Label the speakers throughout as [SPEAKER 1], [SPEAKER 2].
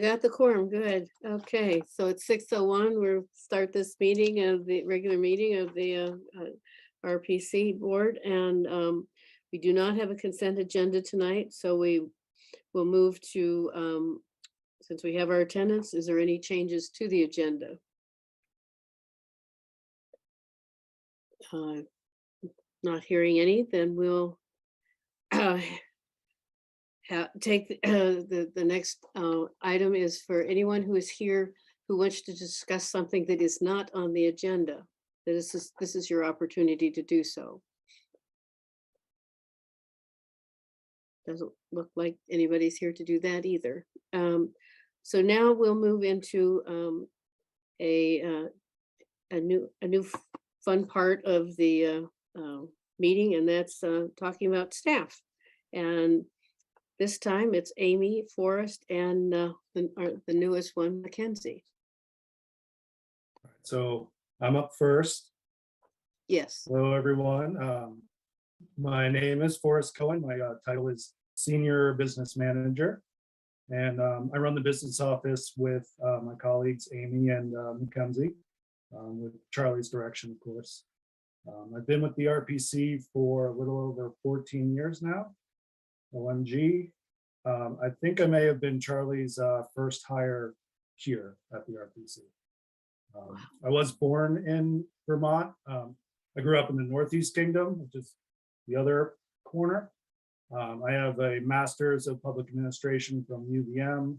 [SPEAKER 1] got the quorum, good. Okay, so it's 6:01, we'll start this meeting of the regular meeting of the RPC board, and we do not have a consent agenda tonight, so we will move to, since we have our attendance, is there any changes to the agenda? Not hearing any, then we'll take the next item is for anyone who is here who wants to discuss something that is not on the agenda. This is your opportunity to do so. Doesn't look like anybody's here to do that either. So now we'll move into a new fun part of the meeting, and that's talking about staff. And this time it's Amy, Forrest, and the newest one, Mackenzie.
[SPEAKER 2] So I'm up first.
[SPEAKER 1] Yes.
[SPEAKER 2] Hello, everyone. My name is Forrest Cohen. My title is Senior Business Manager. And I run the business office with my colleagues, Amy and Mackenzie, with Charlie's direction, of course. I've been with the RPC for a little over 14 years now. OMG. I think I may have been Charlie's first hire here at the RPC. I was born in Vermont. I grew up in the Northeast Kingdom, which is the other corner. I have a master's of public administration from UVM.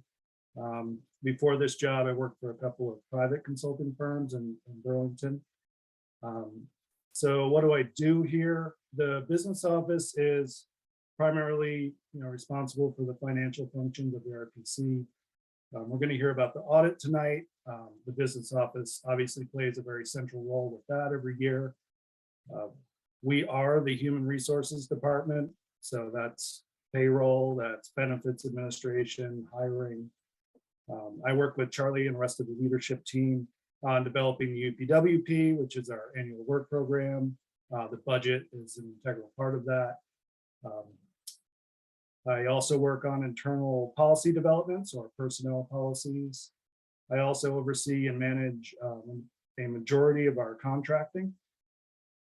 [SPEAKER 2] Before this job, I worked for a couple of private consulting firms in Burlington. So what do I do here? The business office is primarily, responsible for the financial functions of the RPC. We're going to hear about the audit tonight. The business office obviously plays a very central role with that every year. We are the human resources department, so that's payroll, that's benefits administration, hiring. I work with Charlie and the rest of the leadership team on developing the UPWP, which is our annual work program. The budget is an integral part of that. I also work on internal policy developments or personnel policies. I also oversee and manage a majority of our contracting.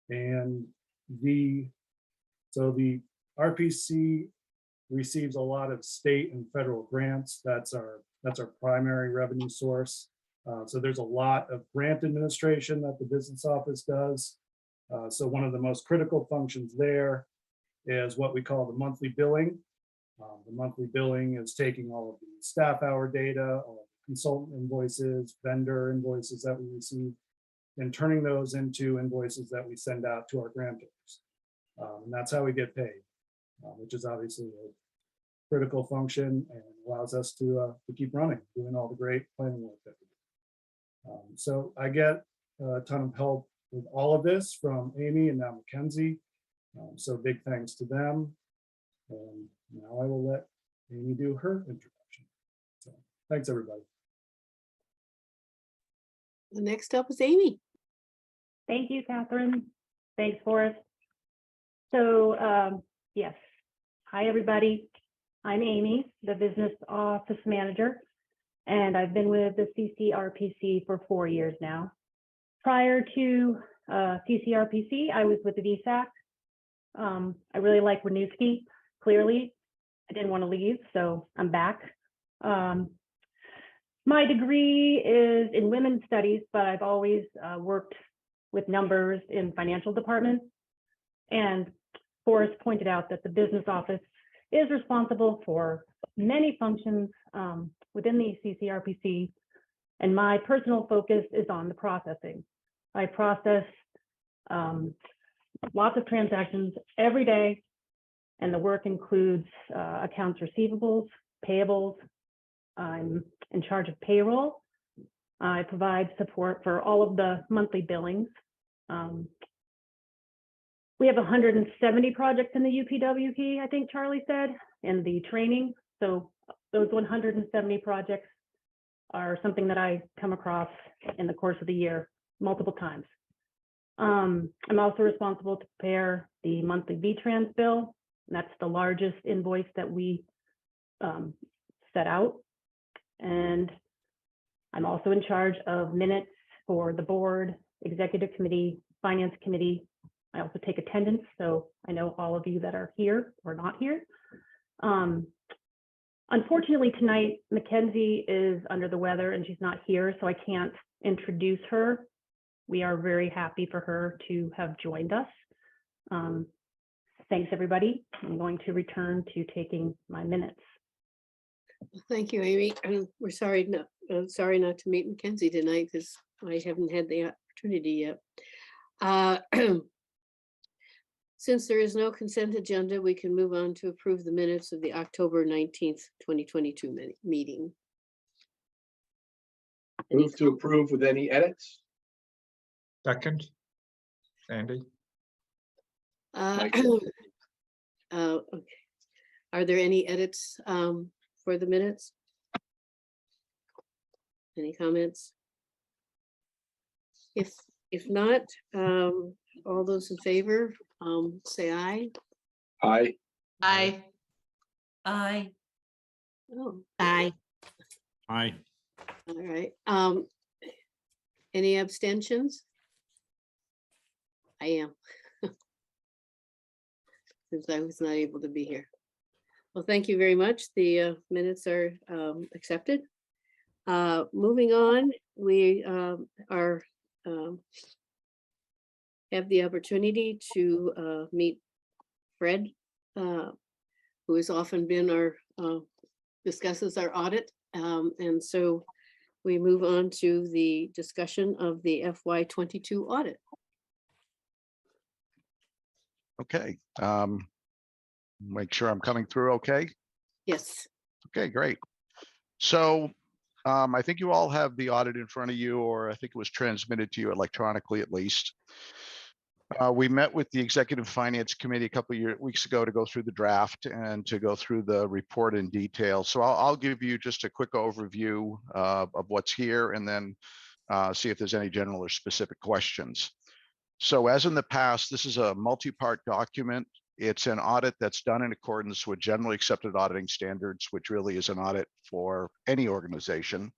[SPEAKER 2] And the RPC receives a lot of state and federal grants. That's our primary revenue source. So there's a lot of grant administration that the business office does. So one of the most critical functions there is what we call the monthly billing. The monthly billing is taking all of the staff hour data, all of the consultant invoices, vendor invoices that we receive, and turning those into invoices that we send out to our grantees. And that's how we get paid, which is obviously a critical function and allows us to keep running, doing all the great planning work that we do. So I get a ton of help with all of this from Amy and now Mackenzie. So big thanks to them. And now I will let Amy do her introduction. So thanks, everybody.
[SPEAKER 1] The next up is Amy.
[SPEAKER 3] Thank you, Catherine. Thanks, Forrest. So yes, hi, everybody. I'm Amy, the business office manager, and I've been with the CCRPC for 4 years now. Prior to CCRPC, I was with the VSAC. I really like Winooski. Clearly, I didn't want to leave, so I'm back. My degree is in women's studies, but I've always worked with numbers in financial departments. And Forrest pointed out that the business office is responsible for many functions within the CCRPC, and my personal focus is on the processing. I process lots of transactions every day, and the work includes accounts receivables, payables. I'm in charge of payroll. I provide support for all of the monthly billings. We have 170 projects in the UPWP, I think Charlie said, in the training. So those 170 projects are something that I come across in the course of the year multiple times. I'm also responsible to prepare the monthly VTrans bill. And that's the largest invoice that we set out. And I'm also in charge of minutes for the board, executive committee, finance committee. I also take attendance, so I know all of you that are here or not here. Unfortunately, tonight, Mackenzie is under the weather and she's not here, so I can't introduce her. We are very happy for her to have joined us. Thanks, everybody. I'm going to return to taking my minutes.
[SPEAKER 1] Thank you, Amy. We're sorry not to meet Mackenzie tonight because I haven't had the opportunity yet. Since there is no consent agenda, we can move on to approve the minutes of the October 19th, 2022 meeting.
[SPEAKER 4] Move to approve with any edits.
[SPEAKER 5] Second, Sandy.
[SPEAKER 4] Mike.
[SPEAKER 1] Okay. Are there any edits for the minutes? Any comments? If not, all those in favor, say aye.
[SPEAKER 4] Aye.
[SPEAKER 6] Aye. Aye.
[SPEAKER 1] Oh,
[SPEAKER 6] Aye.
[SPEAKER 5] Aye.
[SPEAKER 1] all right. Any abstentions? I am. Since I was not able to be here. Well, thank you very much. The minutes are accepted. Moving on, we have the opportunity to meet Fred, who has often been our discusses our audit. And so we move on to the discussion of the FY22 audit.
[SPEAKER 7] Okay, make sure I'm coming through okay.
[SPEAKER 1] Yes.
[SPEAKER 7] Okay, great. So I think you all have the audit in front of you, or I think it was transmitted to you electronically at least. We met with the Executive Finance Committee a couple of weeks ago to go through the draft and to go through the report in detail. So I'll give you just a quick overview of what's here and then see if there's any general or specific questions. So as in the past, this is a multi-part document. It's an audit that's done in accordance with generally accepted auditing standards, which really is an audit for any organization.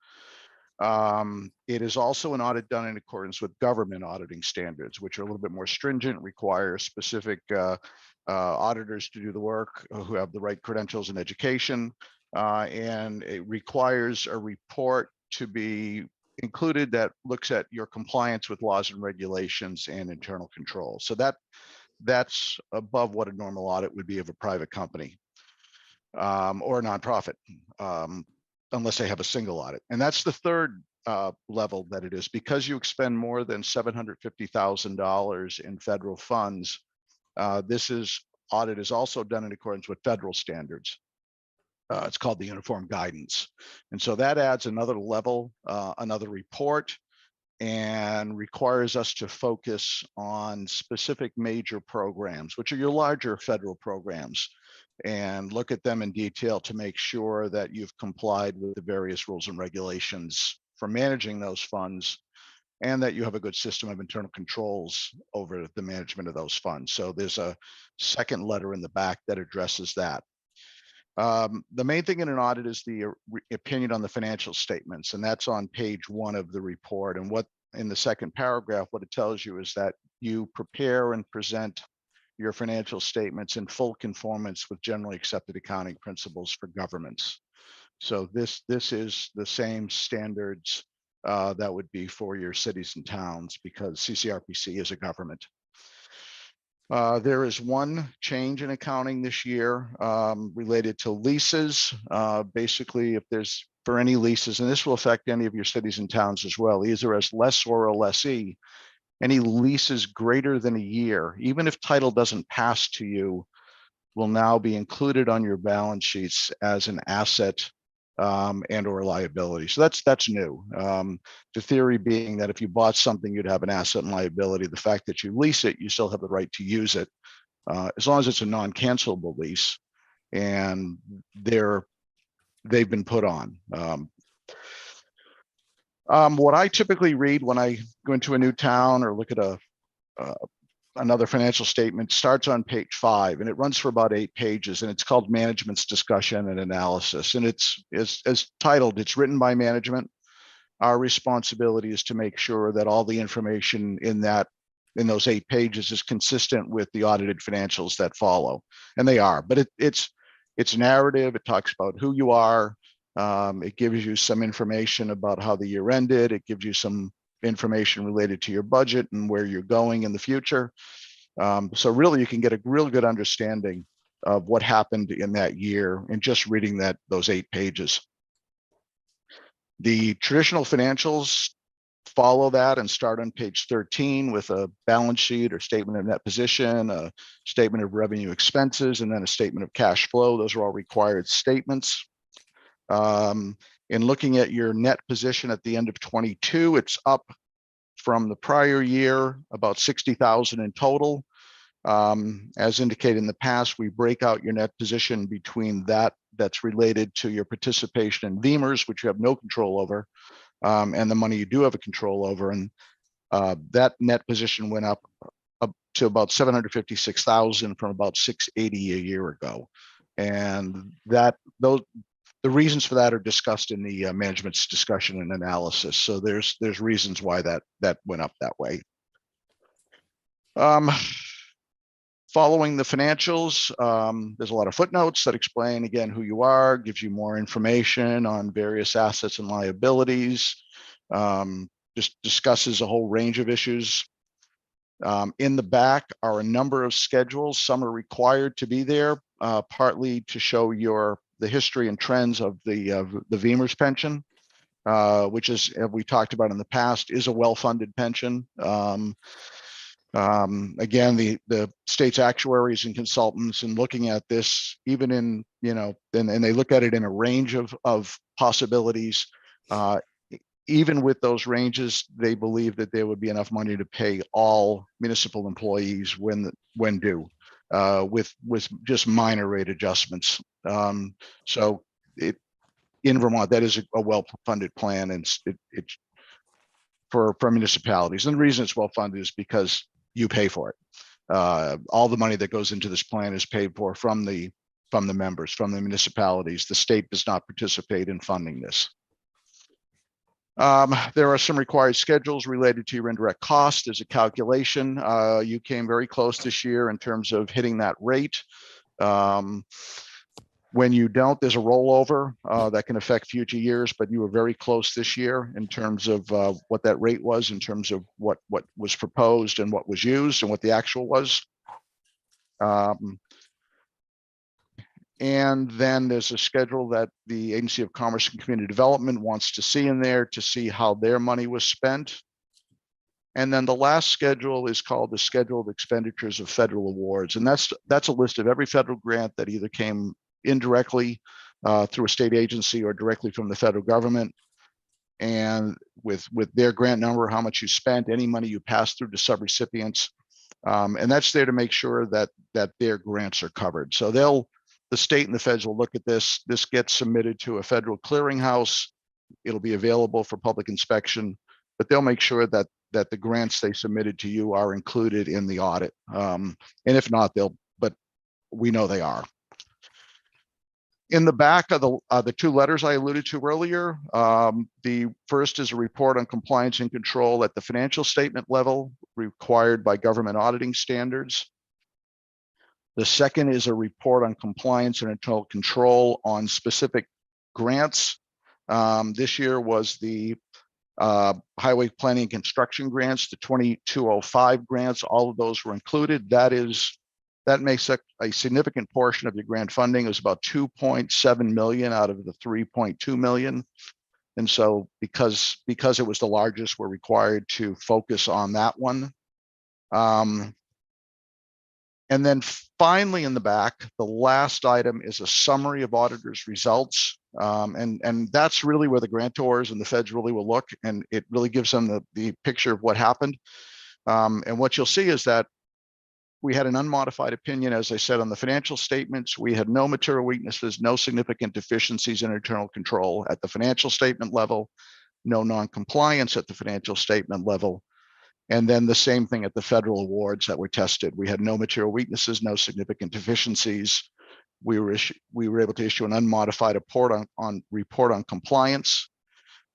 [SPEAKER 7] It is also an audit done in accordance with government auditing standards, which are a little bit more stringent, require specific auditors to do the work who have the right credentials and education. And it requires a report to be included that looks at your compliance with laws and regulations and internal control. So that's above what a normal audit would be of a private company or a nonprofit, unless they have a single audit. And that's the third level that it is. Because you expend more than $750,000 in federal funds, audit is also done in accordance with federal standards. It's called the Uniform Guidance. And so that adds another level, another report, and requires us to focus on specific major programs, which are your larger federal programs, and look at them in detail to make sure that you've complied with the various rules and regulations for managing those funds, and that you have a good system of internal controls over the management of those funds. So there's a second letter in the back that addresses that. The main thing in an audit is the opinion on the financial statements, and that's on page 1 of the report. And what in the second paragraph, what it tells you is that you prepare and present your financial statements in full conformance with generally accepted accounting principles for governments. So this is the same standards that would be for your cities and towns, because CCRPC is a government. There is one change in accounting this year related to leases. Basically, if there's for any leases, and this will affect any of your cities and towns as well, either as lessor or lessee, any leases greater than a year, even if title doesn't pass to you, will now be included on your balance sheets as an asset and or liability. So that's new. The theory being that if you bought something, you'd have an asset and liability. The fact that you lease it, you still have the right to use it, as long as it's a non-cancelable lease, and they've been put on. What I typically read when I go into a new town or look at another financial statement, starts on page 5 and it runs for about 8 pages, and it's called Management's Discussion and Analysis. And it's as titled, it's written by management. Our responsibility is to make sure that all the information in those 8 pages is consistent with the audited financials that follow, and they are. But it's narrative. It talks about who you are. It gives you some information about how the year ended. It gives you some information related to your budget and where you're going in the future. So really, you can get a real good understanding of what happened in that year in just reading those 8 pages. The traditional financials follow that and start on page 13 with a balance sheet or statement of net position, a statement of revenue expenses, and then a statement of cash flow. Those are all required statements. In looking at your net position at the end of 22, it's up from the prior year, about 60,000 in total. As indicated in the past, we break out your net position between that's related to your participation in VEMRs, which you have no control over, and the money you do have a control over. And that net position went up to about 756,000 from about 680 a year ago. And the reasons for that are discussed in the management's discussion and analysis. So there's reasons why that went up that way. Following the financials, there's a lot of footnotes that explain again who you are, gives you more information on various assets and liabilities, just discusses a whole range of issues. In the back are a number of schedules. Some are required to be there, partly to show the history and trends of the VEMR's pension, which is, as we talked about in the past, is a well-funded pension. Again, the state's actuaries and consultants, and looking at this, even in, and they look at it in a range of possibilities. Even with those ranges, they believe that there would be enough money to pay all municipal employees when due, with just minor rate adjustments. So in Vermont, that is a well-funded plan, and it's for municipalities. And the reason it's well-funded is because you pay for it. All the money that goes into this plan is paid for from the members, from the municipalities. The state does not participate in funding this. There are some required schedules related to your indirect cost. There's a calculation. You came very close this year in terms of hitting that rate. When you don't, there's a rollover that can affect future years, but you were very close this year in terms of what that rate was, in terms of what was proposed and what was used and what the actual was. And then there's a schedule that the Agency of Commerce and Community Development wants to see in there to see how their money was spent. And then the last schedule is called the Schedule of Expenditures of Federal Awards. And that's a list of every federal grant that either came indirectly through a state agency or directly from the federal government. And with their grant number, how much you spent, any money you passed through to subrecipients. And that's there to make sure that their grants are covered. So the state and the feds will look at this. This gets submitted to a federal clearinghouse. It'll be available for public inspection, but they'll make sure that the grants they submitted to you are included in the audit. And if not, but we know they are. In the back of the 2 letters I alluded to earlier, the first is a report on compliance and control at the financial statement level required by government auditing standards. The second is a report on compliance and internal control on specific grants. This year was the highway planning and construction grants, the 2205 grants. All of those were included. That makes a significant portion of your grant funding. It was about 2.7 million out of the 3.2 million. And so because it was the largest, we're required to focus on that one. And then finally in the back, the last item is a summary of auditors' results. And that's really where the grantors and the feds really will look, and it really gives them the picture of what happened. And what you'll see is that we had an unmodified opinion, as I said, on the financial statements. We had no material weaknesses, no significant deficiencies in internal control at the financial statement level, no non-compliance at the financial statement level. And then the same thing at the federal awards that were tested. We had no material weaknesses, no significant deficiencies. We were able to issue an unmodified report on compliance.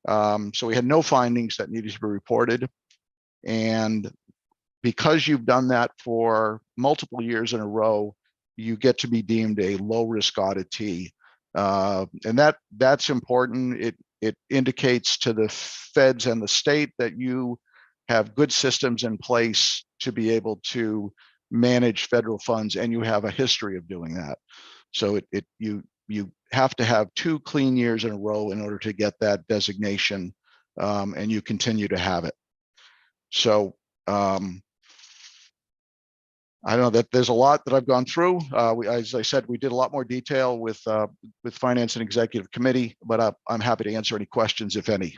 [SPEAKER 7] So we had no findings that needed to be reported. And because you've done that for multiple years in a row, you get to be deemed a low risk auditee. And that's important. It indicates to the feds and the state that you have good systems in place to be able to manage federal funds, and you have a history of doing that. So you have to have 2 clean years in a row in order to get that designation, and you continue to have it. So I don't know that there's a lot that I've gone through. As I said, we did a lot more detail with Finance and Executive Committee, but I'm happy to answer any questions, if any.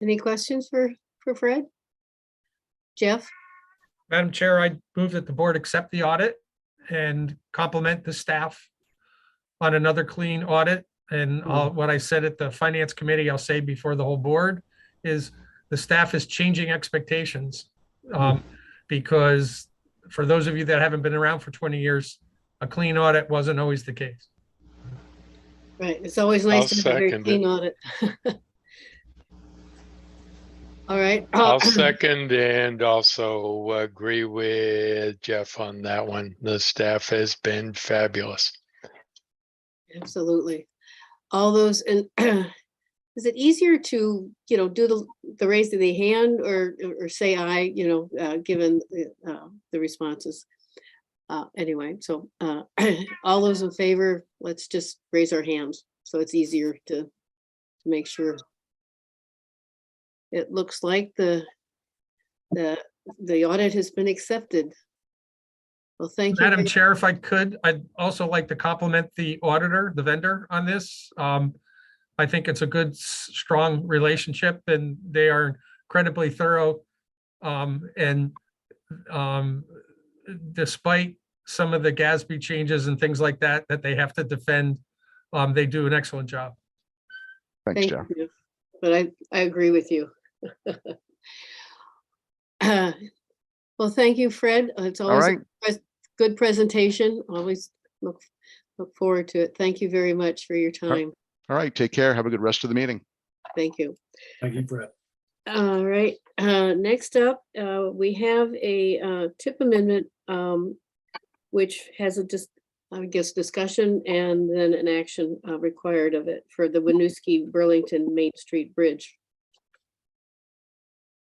[SPEAKER 1] Any questions for Fred? Jeff?
[SPEAKER 8] Madam Chair, I move that the board accept the audit and compliment the staff on another clean audit. And what I said at the Finance Committee, I'll say before the whole board, is the staff is changing expectations. Because for those of you that haven't been around for 20 years, a clean audit wasn't always the case.
[SPEAKER 1] Right, it's always nice to have a very
[SPEAKER 9] second
[SPEAKER 1] clean audit. All right.
[SPEAKER 9] I'll second and also agree with Jeff on that one. The staff has been fabulous.
[SPEAKER 1] Absolutely. All those, and is it easier to, do the raise of the hand or say aye, given the responses? Anyway, so all those in favor, let's just raise our hands so it's easier to make sure. It looks like the audit has been accepted. Well, thank you.
[SPEAKER 8] Madam Chair, if I could, I'd also like to compliment the auditor, the vendor on this. I think it's a good, strong relationship, and they are incredibly thorough. And despite some of the GASB changes and things like that they have to defend, they do an excellent job.
[SPEAKER 7] Thanks, Jeff.
[SPEAKER 1] You. But I agree with you. Well, thank you, Fred. It's always a good presentation. Always look forward to it. Thank you very much for your time.
[SPEAKER 7] All right, take care. Have a good rest of the meeting.
[SPEAKER 1] Thank you.
[SPEAKER 2] Thank you, Fred.
[SPEAKER 1] All right, next up, we have a TIP amendment, which has discussion and then an action required of it for the Winooski Burlington Main Street Bridge.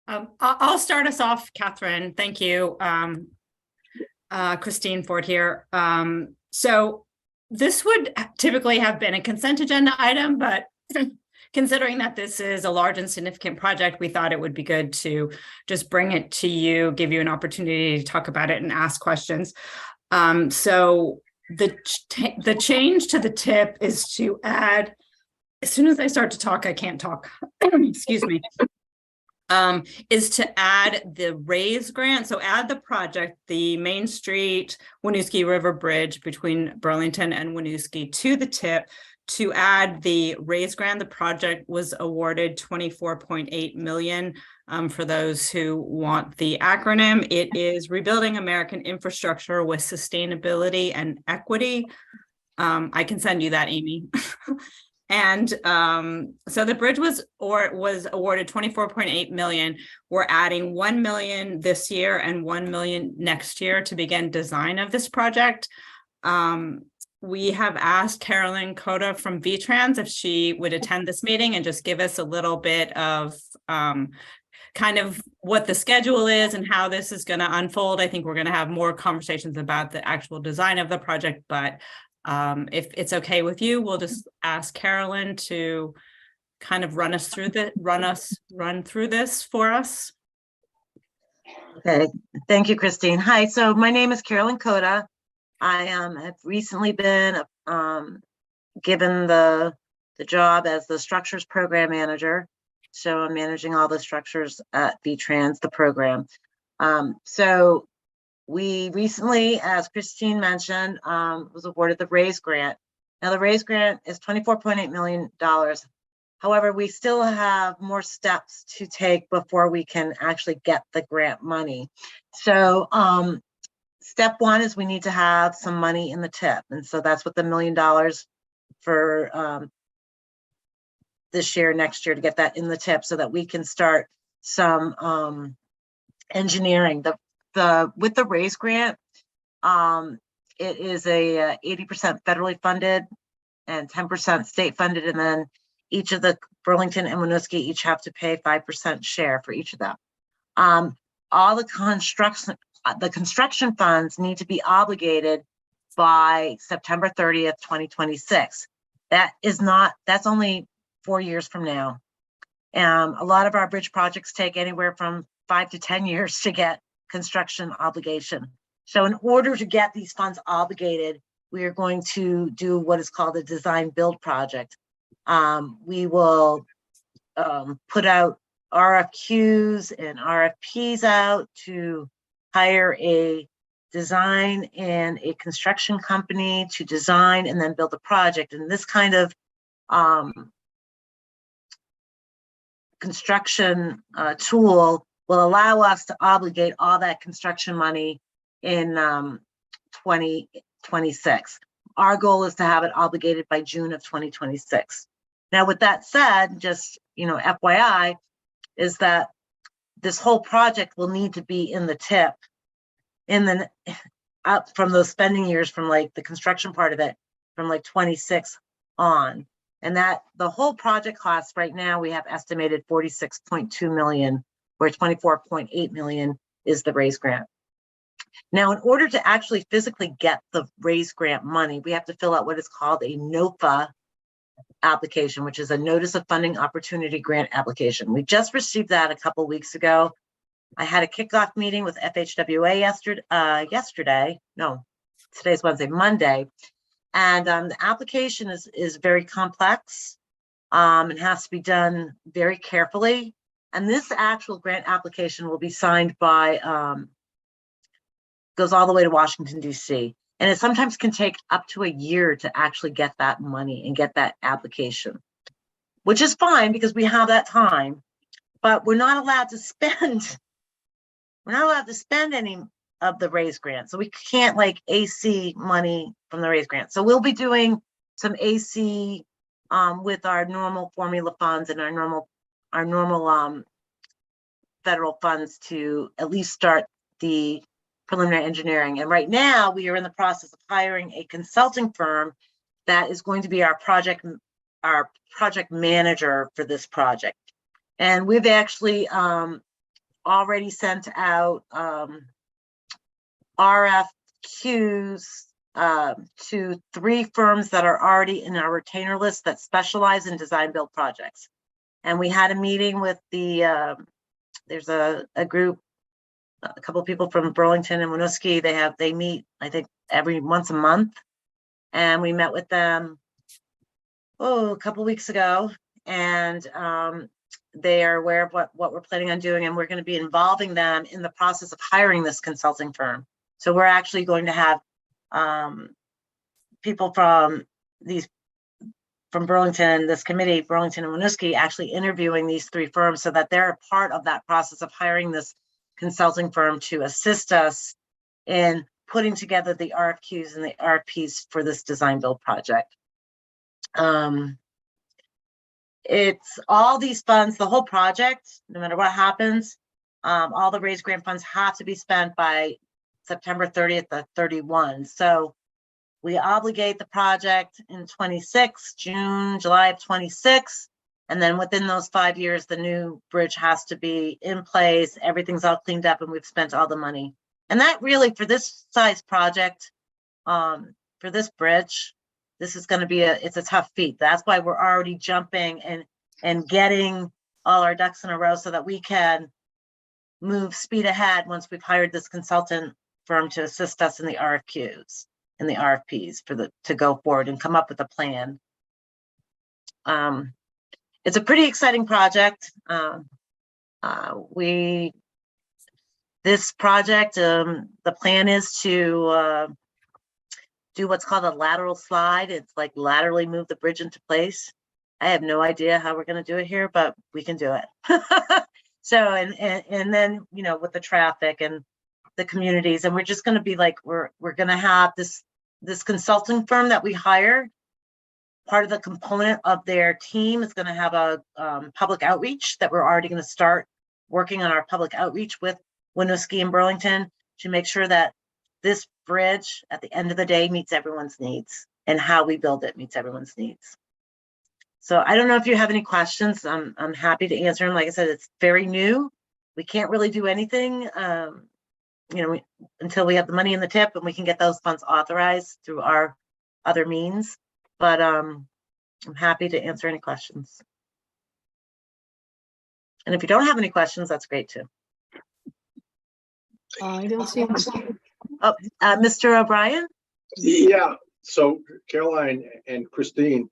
[SPEAKER 10] I'll start us off, Catherine. Thank you. Christine Ford here. So this would typically have been a consent agenda item, but considering that this is a large and significant project, we thought it would be good to just bring it to you, give you an opportunity to talk about it and ask questions. So the change to the TIP is to add, as soon as I start to talk, I can't talk, excuse me, is to add the RAISE grant. So add the project, the Main Street Winooski River Bridge between Burlington and Winooski, to the TIP. To add the RAISE grant, the project was awarded $24.8 million. For those who want the acronym, it is Rebuilding American Infrastructure with Sustainability and Equity. I can send you that, Amy. And so the bridge was awarded $24.8 million. We're adding $1 million this year and $1 million next year to begin design of this project. We have asked Carolyn Cota from VTrans if she would attend this meeting and just give us a little bit of kind of what the schedule is and how this is going to unfold. I think we're going to have more conversations about the actual design of the project, but if it's okay with you, we'll just ask Carolyn to kind of run through this for us.
[SPEAKER 11] Okay, thank you, Christine. Hi, so my name is Carolyn Cota. I have recently been given the job as the structures program manager. So I'm managing all the structures at VTrans, the program. So we recently, as Christine mentioned, was awarded the RAISE grant. Now, the raise grant is $24.8 million. However, we still have more steps to take before we can actually get the grant money. So step one is we need to have some money in the tip. And so that's what the $1 million for this year, next year, to get that in the tip so that we can start some engineering. With the raise grant, it is a 80% federally funded and 10% state funded, and then each of the Burlington and Winooski each have to pay 5% share for each of them. All the construction funds need to be obligated by September 30th, 2026. That's only 4 years from now. A lot of our bridge projects take anywhere from 5 to 10 years to get construction obligation. So in order to get these funds obligated, we are going to do what is called a design build project. We will put out RFQs and RFPs out to hire a design and a construction company to design and then build a project. And this kind of construction tool will allow us to obligate all that construction money in 2026. Our goal is to have it obligated by June of 2026. Now, with that said, just, FYI, is that this whole project will need to be in the tip up from those spending years, from like the construction part of it, from like 26 on. And that the whole project cost right now, we have estimated 46.2 million, where 24.8 million is the raise grant. Now, in order to actually physically get the raise grant money, we have to fill out what is called a NOFA application, which is a Notice of Funding Opportunity Grant application. We just received that a couple weeks ago. I had a kickoff meeting with FHWA yesterday. No, today's Wednesday, Monday. And the application is very complex. It has to be done very carefully. And this actual grant application will be signed by, goes all the way to Washington, D.C. And it sometimes can take up to a year to actually get that money and get that application, which is fine because we have that time, but we're not allowed to spend any of the raise grant. So we can't like AC money from the raise grant. So we'll be doing some AC with our normal formula funds and our normal federal funds to at least start the preliminary engineering. And right now we are in the process of hiring a consulting firm that is going to be our project manager for this project. And we've actually already sent out RFQs to 3 firms that are already in our retainer list that specialize in design build projects. And we had a meeting with there's a group, a couple of people from Burlington and Winooski. They meet, I think, every once a month. And we met with them, a couple of weeks ago. And they are aware of what we're planning on doing. And we're going to be involving them in the process of hiring this consulting firm. So we're actually going to have people from Burlington, this committee, Burlington and Winooski, actually interviewing these 3 firms so that they're a part of that process of hiring this consulting firm to assist us in putting together the RFQs and the RFPs for this design build project. It's all these funds, the whole project, no matter what happens, all the raise grant funds have to be spent by September 30th to 31. So we obligate the project in 26, July of 26. And then within those 5 years, the new bridge has to be in place. Everything's all cleaned up and we've spent all the money. And that really, for this size project, for this bridge, this is going to be it's a tough feat. That's why we're already jumping and getting all our ducks in a row so that we can move speed ahead once we've hired this consultant firm to assist us in the RFQs and the RFPs to go forward and come up with a plan. It's a pretty exciting project. This project, the plan is to do what's called a lateral slide. It's like laterally move the bridge into place. I have no idea how we're going to do it here, but we can do it. So, and then, you know, with the traffic and the communities, and we're just going to be like, we're going to have this consulting firm that we hire. Part of the component of their team is going to have a public outreach that we're already going to start working on our public outreach with Winooski and Burlington to make sure that this bridge at the end of the day meets everyone's needs, and how we build it meets everyone's needs. So I don't know if you have any questions. I'm happy to answer them. Like I said, it's very new. We can't really do anything, you know, until we have the money in the tip and we can get those funds authorized through our other means. But I'm happy to answer any questions. And if you don't have any questions, that's great too.
[SPEAKER 1] I don't see.
[SPEAKER 11] Oh, Mr. O'Brien?
[SPEAKER 4] Yeah, so Caroline and Christine,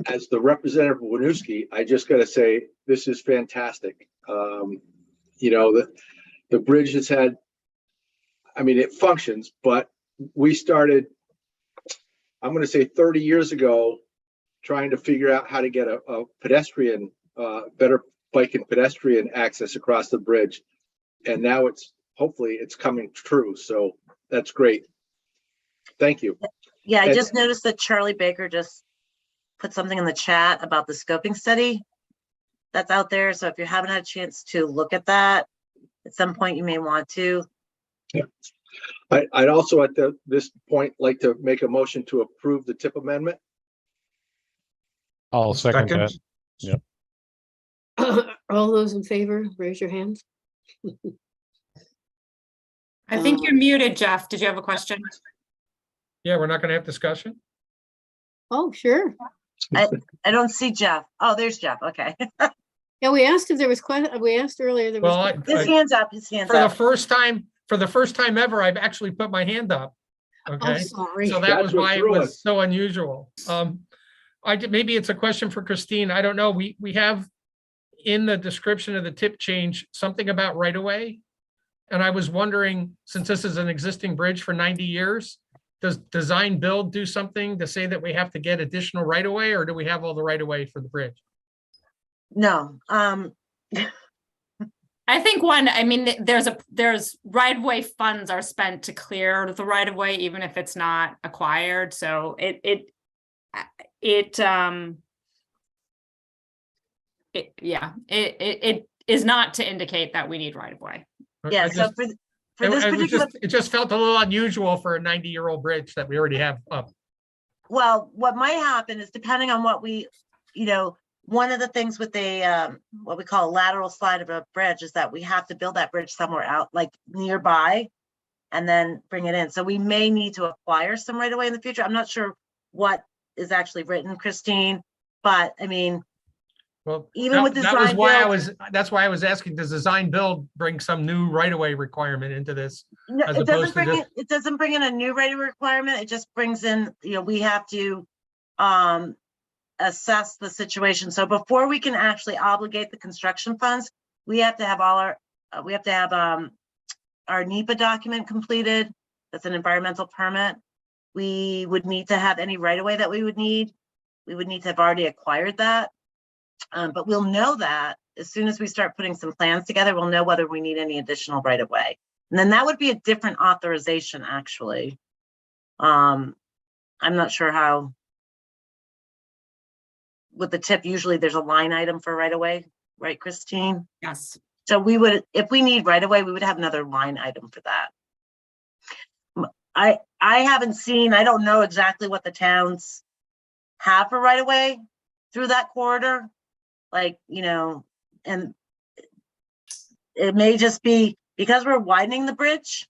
[SPEAKER 4] as the representative of Winooski, I just gotta say, this is fantastic. You know, the bridge has had, I mean, it functions, but we started, I'm gonna say 30 years ago, trying to figure out how to get a pedestrian, better bike and pedestrian access across the bridge. And now it's, hopefully it's coming true. So that's great. Thank you.
[SPEAKER 11] Yeah, I just noticed that Charlie Baker just put something in the chat about the scoping study that's out there. So if you haven't had a chance to look at that, at some point you may want to.
[SPEAKER 4] Yeah. I'd also at this point like to make a motion to approve the tip amendment.
[SPEAKER 5] I'll second that. Yep.
[SPEAKER 1] All those in favor, raise your hand.
[SPEAKER 10] I think you're muted, Jeff. Did you have a question?
[SPEAKER 3] Yeah, we're not going to have discussion.
[SPEAKER 1] Oh, sure.
[SPEAKER 11] I don't see Jeff. Oh, there's Jeff. Okay.
[SPEAKER 1] Yeah, we asked if there was we asked earlier. There was.
[SPEAKER 3] Well,
[SPEAKER 11] His hand's up. His hand's
[SPEAKER 3] for
[SPEAKER 11] up.
[SPEAKER 3] the first time ever, I've actually put my hand up. Okay.
[SPEAKER 1] Oh, sorry.
[SPEAKER 3] So that
[SPEAKER 4] That's
[SPEAKER 3] was
[SPEAKER 4] what
[SPEAKER 3] why it
[SPEAKER 4] threw
[SPEAKER 3] was
[SPEAKER 4] us.
[SPEAKER 3] so unusual. Maybe it's a question for Christine. I don't know. We have in the description of the tip change something about right of way. And I was wondering, since this is an existing bridge for 90 years, does design build do something to say that we have to get additional right of way, or do we have all the right of way for the bridge?
[SPEAKER 11] No.
[SPEAKER 10] I think I mean, there's right of way funds are spent to clear the right of way, even if it's not acquired. So it is not to indicate that we need right of way.
[SPEAKER 11] Yeah. So for this particular,
[SPEAKER 3] it just felt a little unusual for a 90-year-old bridge that we already have up.
[SPEAKER 11] well, what might happen is depending on what we, you know, one of the things with a what we call a lateral slide of a bridge is that we have to build that bridge somewhere out, like nearby, and then bring it in. So we may need to acquire some right away in the future. I'm not sure what is actually written, Christine, but I mean,
[SPEAKER 3] Well,
[SPEAKER 11] even with
[SPEAKER 3] that was
[SPEAKER 11] design
[SPEAKER 3] why
[SPEAKER 11] build,
[SPEAKER 3] that's why I was asking, does design build bring some new right of way requirement into this?
[SPEAKER 11] no,
[SPEAKER 3] as
[SPEAKER 11] it doesn't
[SPEAKER 3] opposed to
[SPEAKER 11] bring
[SPEAKER 3] just-
[SPEAKER 11] it doesn't bring in a new right of requirement. It just brings in, you know, we have to assess the situation. So before we can actually obligate the construction funds, we have to have all our our NEPA document completed. That's an environmental permit. We would need to have any right of way that we would need. We would need to have already acquired that. But we'll know that as soon as we start putting some plans together, we'll know whether we need any additional right of way. And then that would be a different authorization, actually. I'm not sure how. With the tip, usually there's a line item for right of way, right, Christine?
[SPEAKER 10] Yes.
[SPEAKER 11] So we would, if we need right of way, we would have another line item for that. I haven't seen, I don't know exactly what the towns have for right of way through that corridor. Like, you know, and it may just be because we're widening the bridge.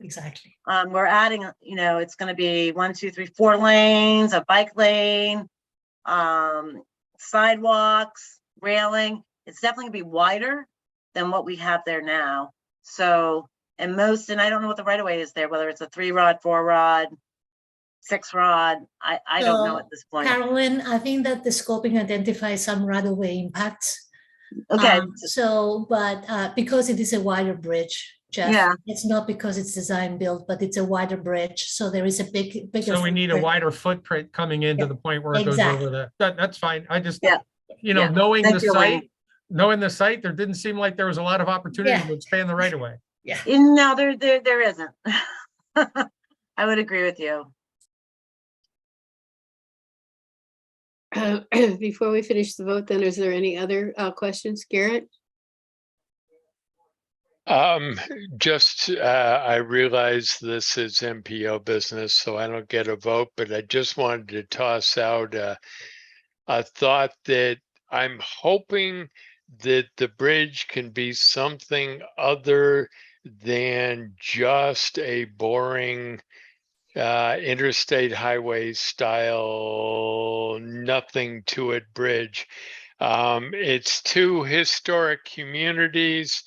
[SPEAKER 6] Exactly.
[SPEAKER 11] We're adding, you know, it's going to be 1, 2, 3, 4 lanes, a bike lane, sidewalks, railing. It's definitely gonna be wider than what we have there now. So, and I don't know what the right of way is there, whether it's a 3-rod, 4-rod, 6-rod. I don't know at this point.
[SPEAKER 6] Carolyn, I think that the scoping identifies some right of way impacts.
[SPEAKER 11] Okay.
[SPEAKER 6] But because it is a wider bridge, Jeff.
[SPEAKER 11] Yeah.
[SPEAKER 6] It's not because it's design build, but it's a wider bridge. So there is a bigger.
[SPEAKER 8] So we need a
[SPEAKER 6] footprint.
[SPEAKER 8] wider footprint coming into
[SPEAKER 6] Yeah,
[SPEAKER 8] the point where it goes
[SPEAKER 6] exactly.
[SPEAKER 8] over that's fine. I just,
[SPEAKER 11] Yeah.
[SPEAKER 8] you know,
[SPEAKER 11] Yeah.
[SPEAKER 8] knowing
[SPEAKER 11] Thank
[SPEAKER 8] the
[SPEAKER 11] you, Elaine.
[SPEAKER 8] site, there didn't seem like there was a lot of opportunity
[SPEAKER 6] Yeah.
[SPEAKER 8] to expand the right of way.
[SPEAKER 6] Yeah.
[SPEAKER 11] No, there isn't. I would agree with you.
[SPEAKER 1] Before we finish the vote, then, is there any other questions, Garrett?
[SPEAKER 9] Just, I realize this is MPO business, so I don't get a vote, but I just wanted to toss out a thought that I'm hoping that the bridge can be something other than just a boring interstate highway style, nothing to it bridge. It's two historic communities,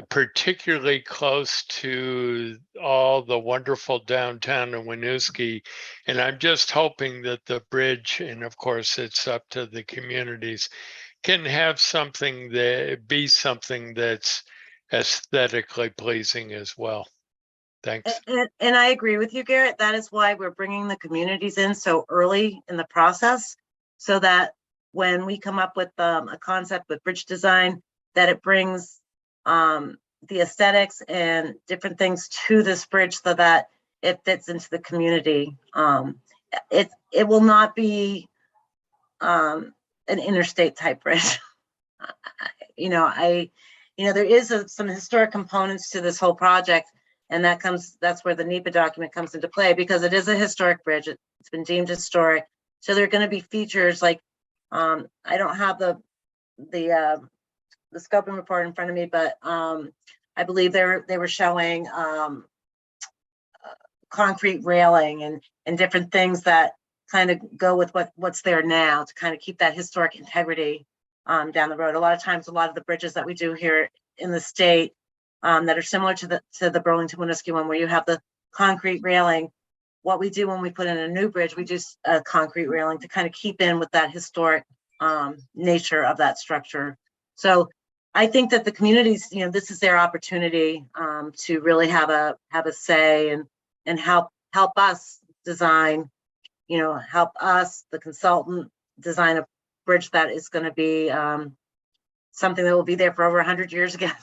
[SPEAKER 9] particularly close to all the wonderful downtown of Winooski. And I'm just hoping that the bridge, and of course it's up to the communities, can have something that be something that's aesthetically pleasing as well. Thanks.
[SPEAKER 11] And I agree with you, Garrett. That is why we're bringing the communities in so early in the process, so that when we come up with a concept with bridge design, that it brings the aesthetics and different things to this bridge so that it fits into the community. It will not be an interstate type bridge. There is some historic components to this whole project, and that's where the NEPA document comes into play, because it is a historic bridge. It's been deemed historic. So there are going to be features like, I don't have the scoping report in front of me, but I believe they were showing concrete railing and different things that kind of go with what's there now to kind of keep that historic integrity down the road. A lot of times, a lot of the bridges that we do here in the state that are similar to the Burlington-Winooski one, where you have the concrete railing. What we do when we put in a new bridge, we do a concrete railing to kind of keep in with that historic nature of that structure. So I think that the communities, this is their opportunity to really have a say and help us design, help us, the consultant, design a bridge that is going to be something that will be there for over 100 years again.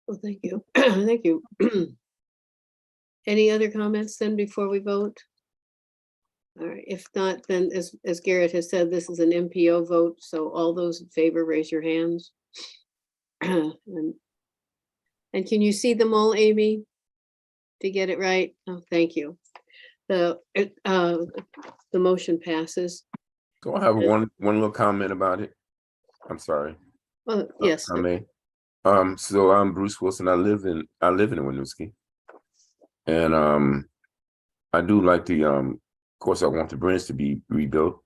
[SPEAKER 1] Well, thank you. Thank you. Any other comments then before we vote? All right, if not, then as Garrett has said, this is an MPO vote, so all those in favor, raise your hands. And can you see them all, Amy? To get it right? Oh, thank you. The motion passes.
[SPEAKER 5] So I have one little comment about it. I'm sorry.
[SPEAKER 1] Oh, yes.
[SPEAKER 5] I may. So I'm Bruce Wilson. I live in Winooski. And I do like of course I want the bridge to be rebuilt.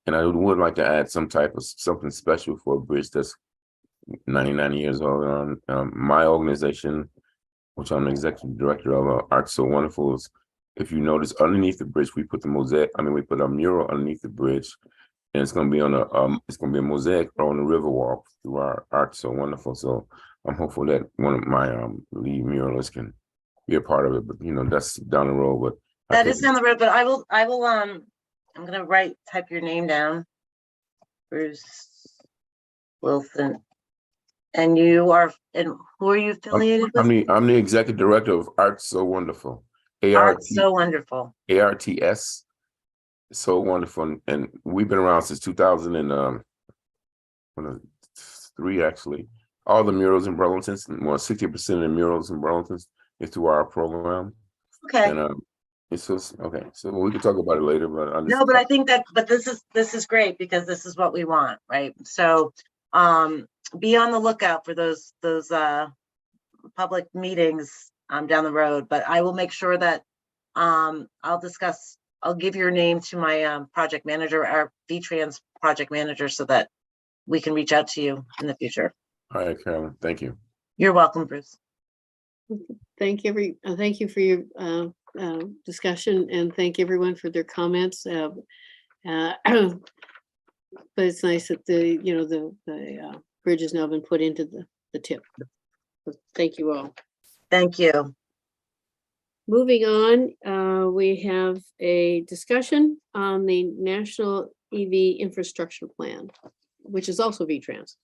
[SPEAKER 5] And I would like to add some type of something special for a bridge that's 99 years old. My organization, which I'm the executive director of, Arts So Wonderful, is, if you notice, underneath the bridge, we put we put a mural underneath the bridge, and it's going to be on a mosaic on the river walk through our Arts So Wonderful. So I'm hopeful that one of my lead muralists can be a part of it, but that's down the road. But
[SPEAKER 11] That is down the road, but I will I'm going to type your name down, Bruce Wilson. And who are you affiliated with?
[SPEAKER 5] I'm the executive director of Arts So Wonderful.
[SPEAKER 11] Arts So Wonderful.
[SPEAKER 5] ARTS So Wonderful. And we've been around since 2003, actually. All the murals in Burlington, more 60% of the murals in Burlington is through our program.
[SPEAKER 11] Okay.
[SPEAKER 5] And it's just okay. So we can talk about it later, but
[SPEAKER 11] No, but I think this is great, because this is what we want, right? So be on the lookout for those public meetings down the road, but I will make sure that I'll give your name to my project manager, our VTrans project manager, so that we can reach out to you in the future.
[SPEAKER 5] all right, Carolyn, thank you.
[SPEAKER 11] You're welcome, Bruce.
[SPEAKER 1] Thank you for your discussion, and thank everyone for their comments. But it's nice that the bridge has now been put into the tip. So thank you all.
[SPEAKER 11] Thank you.
[SPEAKER 1] Moving on, we have a discussion on the National EV Infrastructure Plan, which is also VTrans.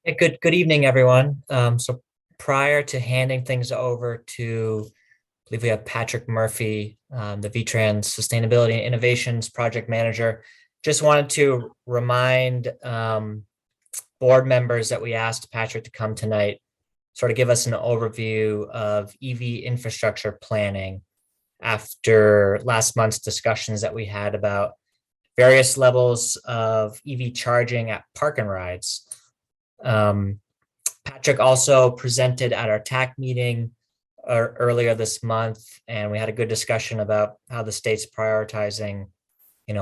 [SPEAKER 12] Hey, good evening, everyone. So prior to handing things over to, I believe we have Patrick Murphy, the VTrans Sustainability and Innovations Project Manager. Just wanted to remind board members that we asked Patrick to come tonight, sort of give us an overview of EV infrastructure planning after last month's discussions that we had about various levels of EV charging at park and rides. Patrick also presented at our TAC meeting earlier this month, and we had a good discussion about how the state's prioritizing,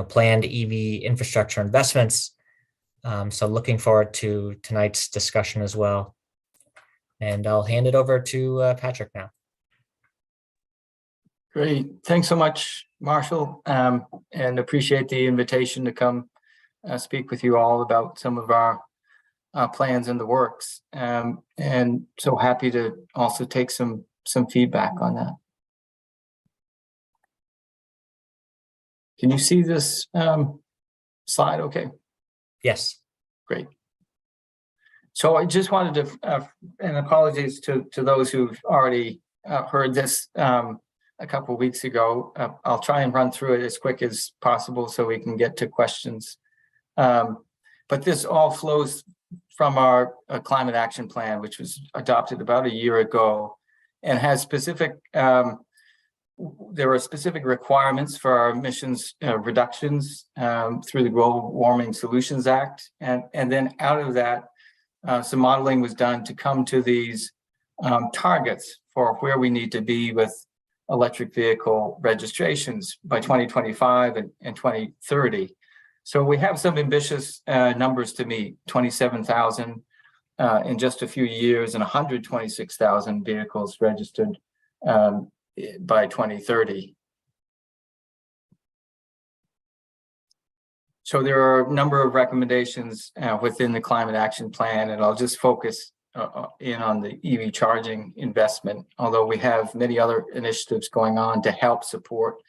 [SPEAKER 12] planned EV infrastructure investments. So looking forward to tonight's discussion as well. And I'll hand it over to Patrick now.
[SPEAKER 13] Great. Thanks so much, Marshall, and appreciate the invitation to come speak with you all about some of our plans in the works. And so happy to also take some feedback on that. Can you see this slide okay?
[SPEAKER 12] Yes.
[SPEAKER 13] Great. So I just wanted to, and apologies to those who've already heard this a couple of weeks ago. I'll try and run through it as quick as possible so we can get to questions. But this all flows from our climate action plan, which was adopted about a year ago, and has specific, there are specific requirements for our emissions reductions through the Global Warming Solutions Act. And then out of that, some modeling was done to come to these targets for where we need to be with electric vehicle registrations by 2025 and 2030. So we have some ambitious numbers to meet: 27,000 in just a few years and 126,000 vehicles registered by 2030. So there are a number of recommendations within the climate action plan, and I'll just focus in on the EV charging investment, although we have many other initiatives going on to help support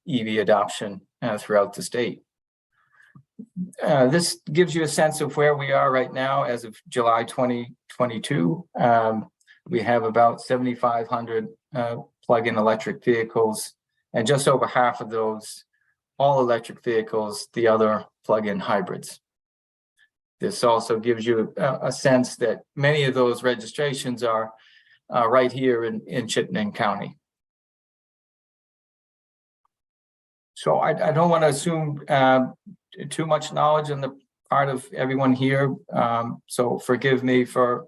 [SPEAKER 13] EV adoption throughout the state. This gives you a sense of where we are right now as of July 2022. We have about 7,500 plug-in electric vehicles, and just over half of those all electric vehicles, the other plug-in hybrids. This also gives you a sense that many of those registrations are right here in Chittenden County. So I don't want to assume too much knowledge on the part of everyone here. So forgive me for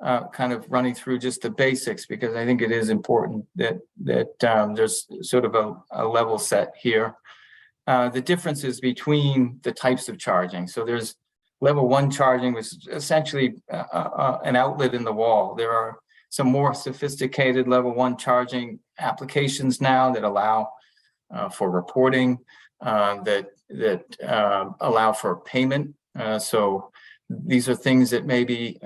[SPEAKER 13] kind of running through just the basics, because I think it is important that there's sort of a level set here. The differences between the types of charging. So there's level 1 charging, which is essentially an outlet in the wall. There are some more sophisticated level 1 charging applications now that allow for reporting, that allow for payment. So these are things that maybe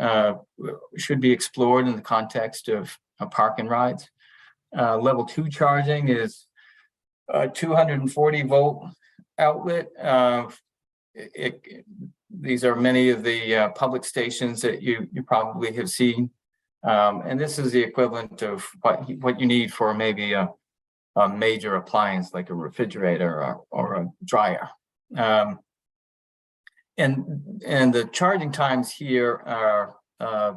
[SPEAKER 13] should be explored in the context of park and rides. Level 2 charging is a 240 volt outlet. These are many of the public stations that you probably have seen. And this is the equivalent of what you need for maybe a major appliance like a refrigerator or a dryer. And the charging times here are a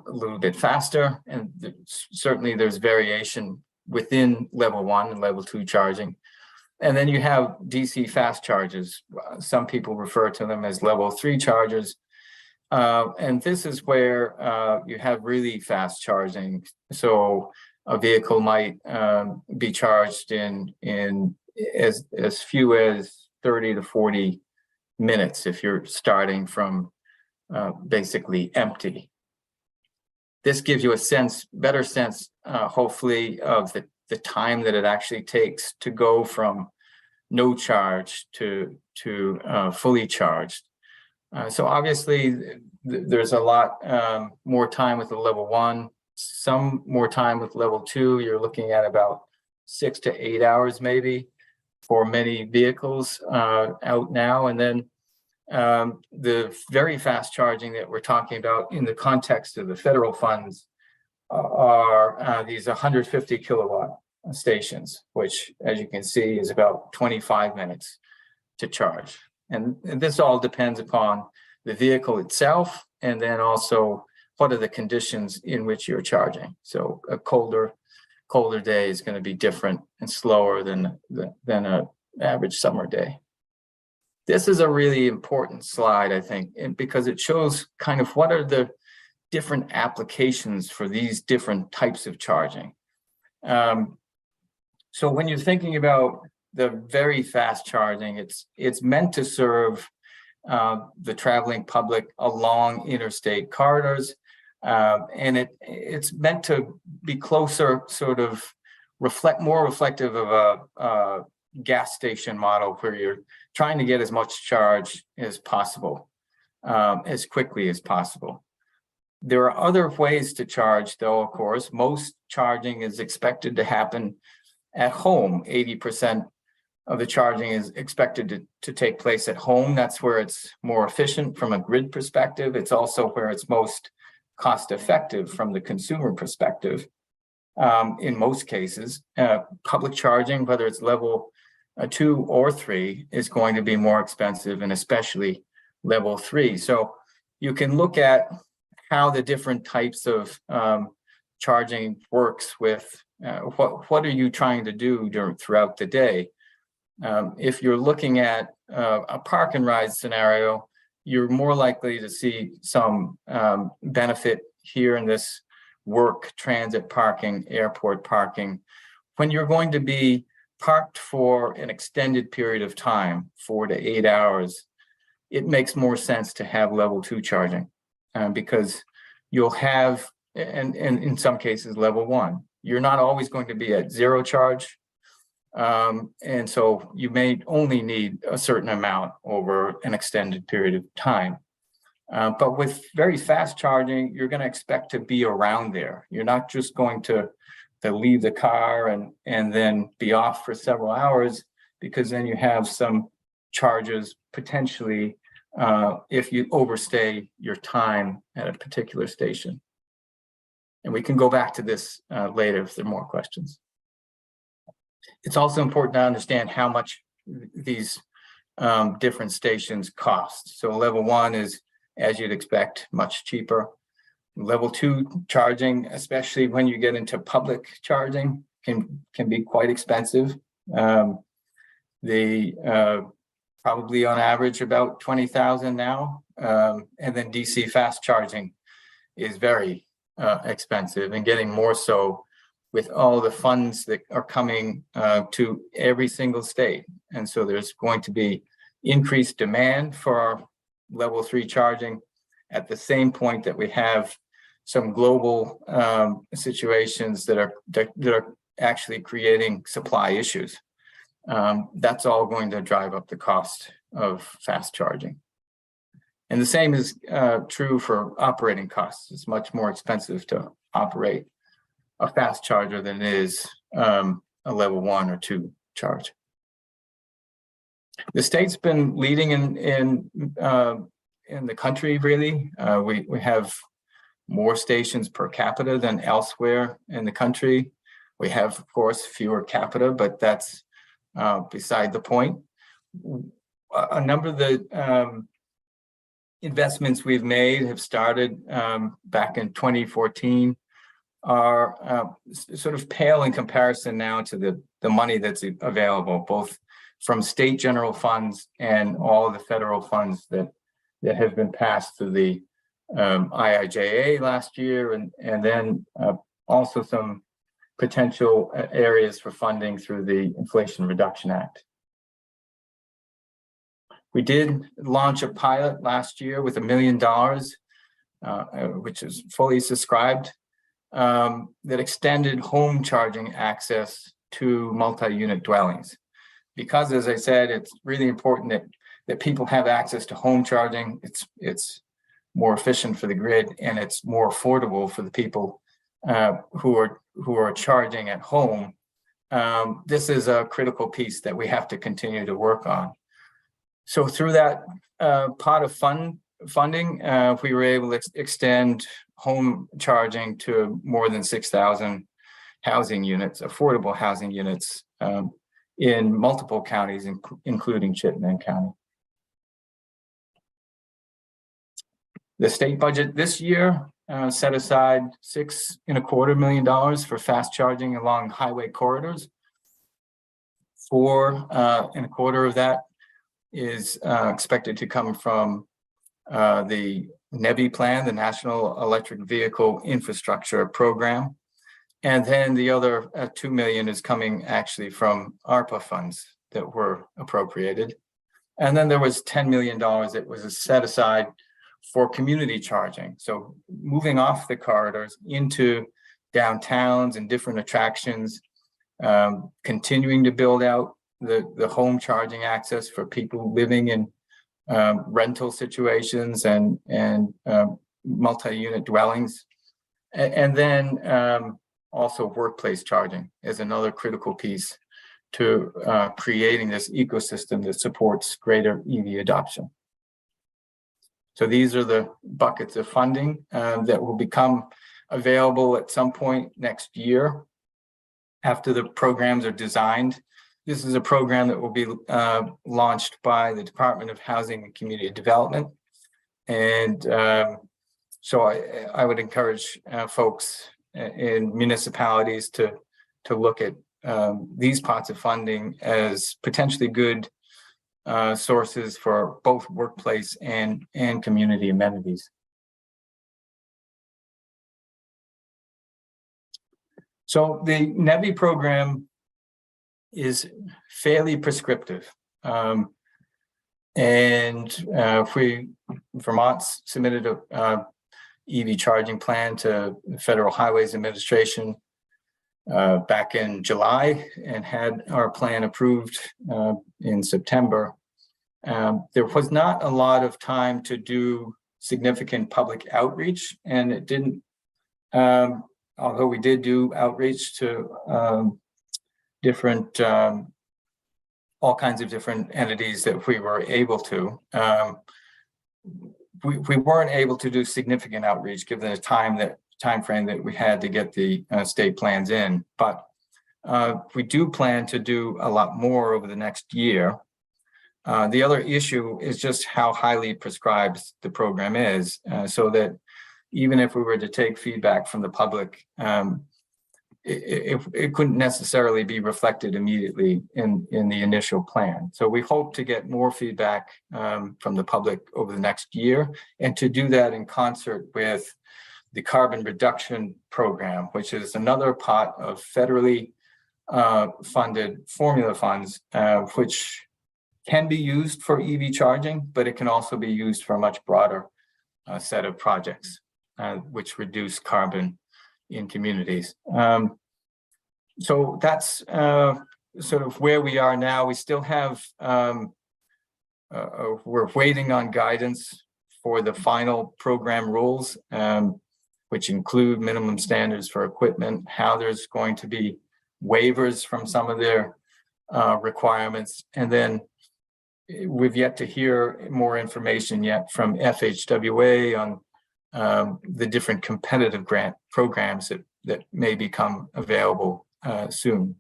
[SPEAKER 13] little bit faster, and certainly there's variation within level 1 and level 2 charging. And then you have DC fast chargers. Some people refer to them as level 3 chargers. And this is where you have really fast charging. So a vehicle might be charged in as few as 30 to 40 minutes if you're starting from basically empty. This gives you a better sense, hopefully, of the time that it actually takes to go from no charge to fully charged. So obviously, there's a lot more time with the level 1, some more time with level 2. You're looking at about 6 to 8 hours maybe for many vehicles out now. And then the very fast charging that we're talking about in the context of the federal funds are these 150 kilowatt stations, which, as you can see, is about 25 minutes to charge. And this all depends upon the vehicle itself, and then also what are the conditions in which you're charging. So a colder day is going to be different and slower than an average summer day. This is a really important slide, I think, because it shows kind of what are the different applications for these different types of charging. So when you're thinking about the very fast charging, it's meant to serve the traveling public along interstate corridors, and it's meant to be closer, sort of more reflective of a gas station model where you're trying to get as much charge as possible, as quickly as possible. There are other ways to charge, though, of course. Most charging is expected to happen at home. 80% of the charging is expected to take place at home. That's where it's more efficient from a grid perspective. It's also where it's most cost effective from the consumer perspective. In most cases, public charging, whether it's level 2 or 3, is going to be more expensive, and especially level 3. So you can look at how the different types of charging works with what are you trying to do throughout the day. If you're looking at a park and ride scenario, you're more likely to see some benefit here in this work, transit parking, airport parking. When you're going to be parked for an extended period of time, 4 to 8 hours, it makes more sense to have level 2 charging because you'll have, and in some cases, level 1. You're not always going to be at zero charge. And so you may only need a certain amount over an extended period of time. But with very fast charging, you're going to expect to be around there. You're not just going to leave the car and then be off for several hours, because then you have some charges potentially if you overstay your time at a particular station. And we can go back to this later if there are more questions. It's also important to understand how much these different stations cost. So level 1 is, as you'd expect, much cheaper. Level 2 charging, especially when you get into public charging, can be quite expensive. Probably on average about $20,000 now. And then DC fast charging is very expensive, and getting more so with all the funds that are coming to every single state. And so there's going to be increased demand for our level 3 charging at the same point that we have some global situations that are actually creating supply issues. That's all going to drive up the cost of fast charging. And the same is true for operating costs. It's much more expensive to operate a fast charger than it is a level 1 or 2 charge. The state's been leading in the country, really. We have more stations per capita than elsewhere in the country. We have, of course, fewer capita, but that's beside the point. A number of the investments we've made have started back in 2014 are sort of pale in comparison now to the money that's available, both from state general funds and all of the federal funds that have been passed through the IIJA last year, and then also some potential areas for funding through the Inflation Reduction Act. We did launch a pilot last year with $1 million, which is fully subscribed, that extended home charging access to multi-unit dwellings. Because, as I said, it's really important that that people have access to home charging. It's more efficient for the grid, and it's more affordable for the people who are charging at home. This is a critical piece that we have to continue to work on. So through that pot of funding, we were able to extend home charging to more than 6,000 housing units, affordable housing units, in multiple counties, including Chittenden County. The state budget this year set aside $6.25 million for fast charging along highway corridors. $4.25 of that is expected to come from the NEVI plan, the National Electric Vehicle Infrastructure Program. And then the other $2 million is coming actually from ARPA funds that were appropriated. And then there was $10 million that was set aside for community charging. So moving off the corridors into downtowns and different attractions, continuing to build out the home charging access for people living in rental situations and multi-unit dwellings. And then also workplace charging is another critical piece to creating this ecosystem that supports greater EV adoption. So these are the buckets of funding that will become available at some point next year after the programs are designed. This is a program that will be launched by the Department of Housing and Community Development. And so I would encourage folks in municipalities to look at these pots of funding as potentially good sources for both workplace and community amenities. So the NEVI program is fairly prescriptive. Vermont's submitted a EV charging plan to the Federal Highways Administration back in July and had our plan approved in September. There was not a lot of time to do significant public outreach, and it didn't, although we did do outreach to different, all kinds of different entities that we were able to. We weren't able to do significant outreach given the time frame that we had to get the state plans in, but we do plan to do a lot more over the next year. The other issue is just how highly prescribed the program is, so that even if we were to take feedback from the public, it couldn't necessarily be reflected immediately in the initial plan. So we hope to get more feedback from the public over the next year, and to do that in concert with the carbon reduction program, which is another pot of federally funded formula funds, which can be used for EV charging, but it can also be used for a much broader set of projects, which reduce carbon in communities. So that's sort of where we are now. We still have, we're waiting on guidance for the final program rules, which include minimum standards for equipment, how there's going to be waivers from some of their requirements. And then we've yet to hear more information yet from FHWA on the different competitive grant programs that may become available soon.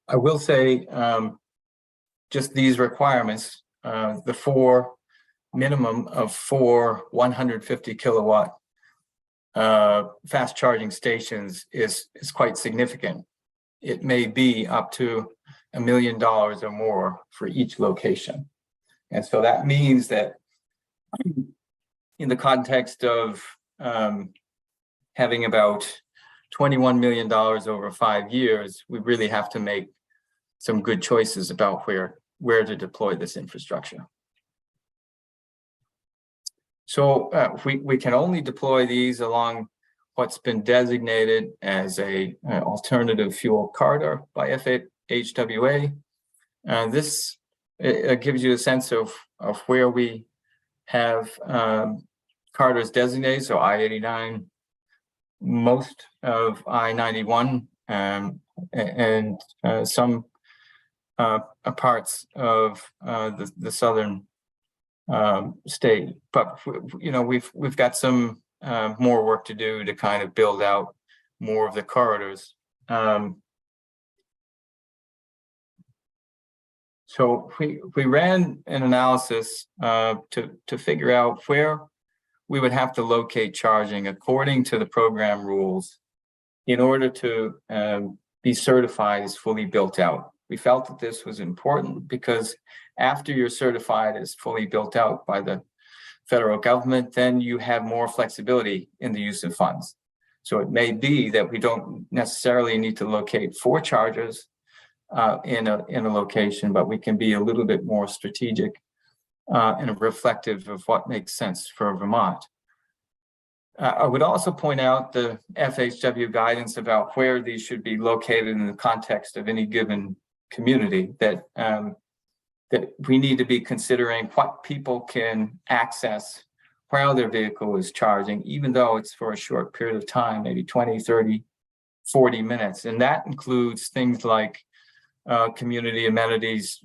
[SPEAKER 13] I will say just these requirements, the minimum of 4 150 kilowatt fast charging stations is quite significant. It may be up to $1 million or more for each location. And so that means that in the context of having about $21 million over 5 years, we really have to make some good choices about where to deploy this infrastructure. So we can only deploy these along what's been designated as a alternative fuel corridor by FHWA. This it gives you a sense of where we have corridors designated, so I-89, most of I-91, and some parts of the southern state. But you know, we've got some more work to do to kind of build out more of the corridors. So we ran an analysis to figure out where we would have to locate charging according to the program rules in order to be certified as fully built out. We felt that this was important because after you're certified as fully built out by the federal government, then you have more flexibility in the use of funds. So it may be that we don't necessarily need to locate 4 chargers in a location, but we can be a little bit more strategic and reflective of what makes sense for Vermont. I would also point out the FHW guidance about where these should be located in the context of any given community, that that we need to be considering what people can access while their vehicle is charging, even though it's for a short period of time, maybe 20, 30, 40 minutes. And that includes things like community amenities,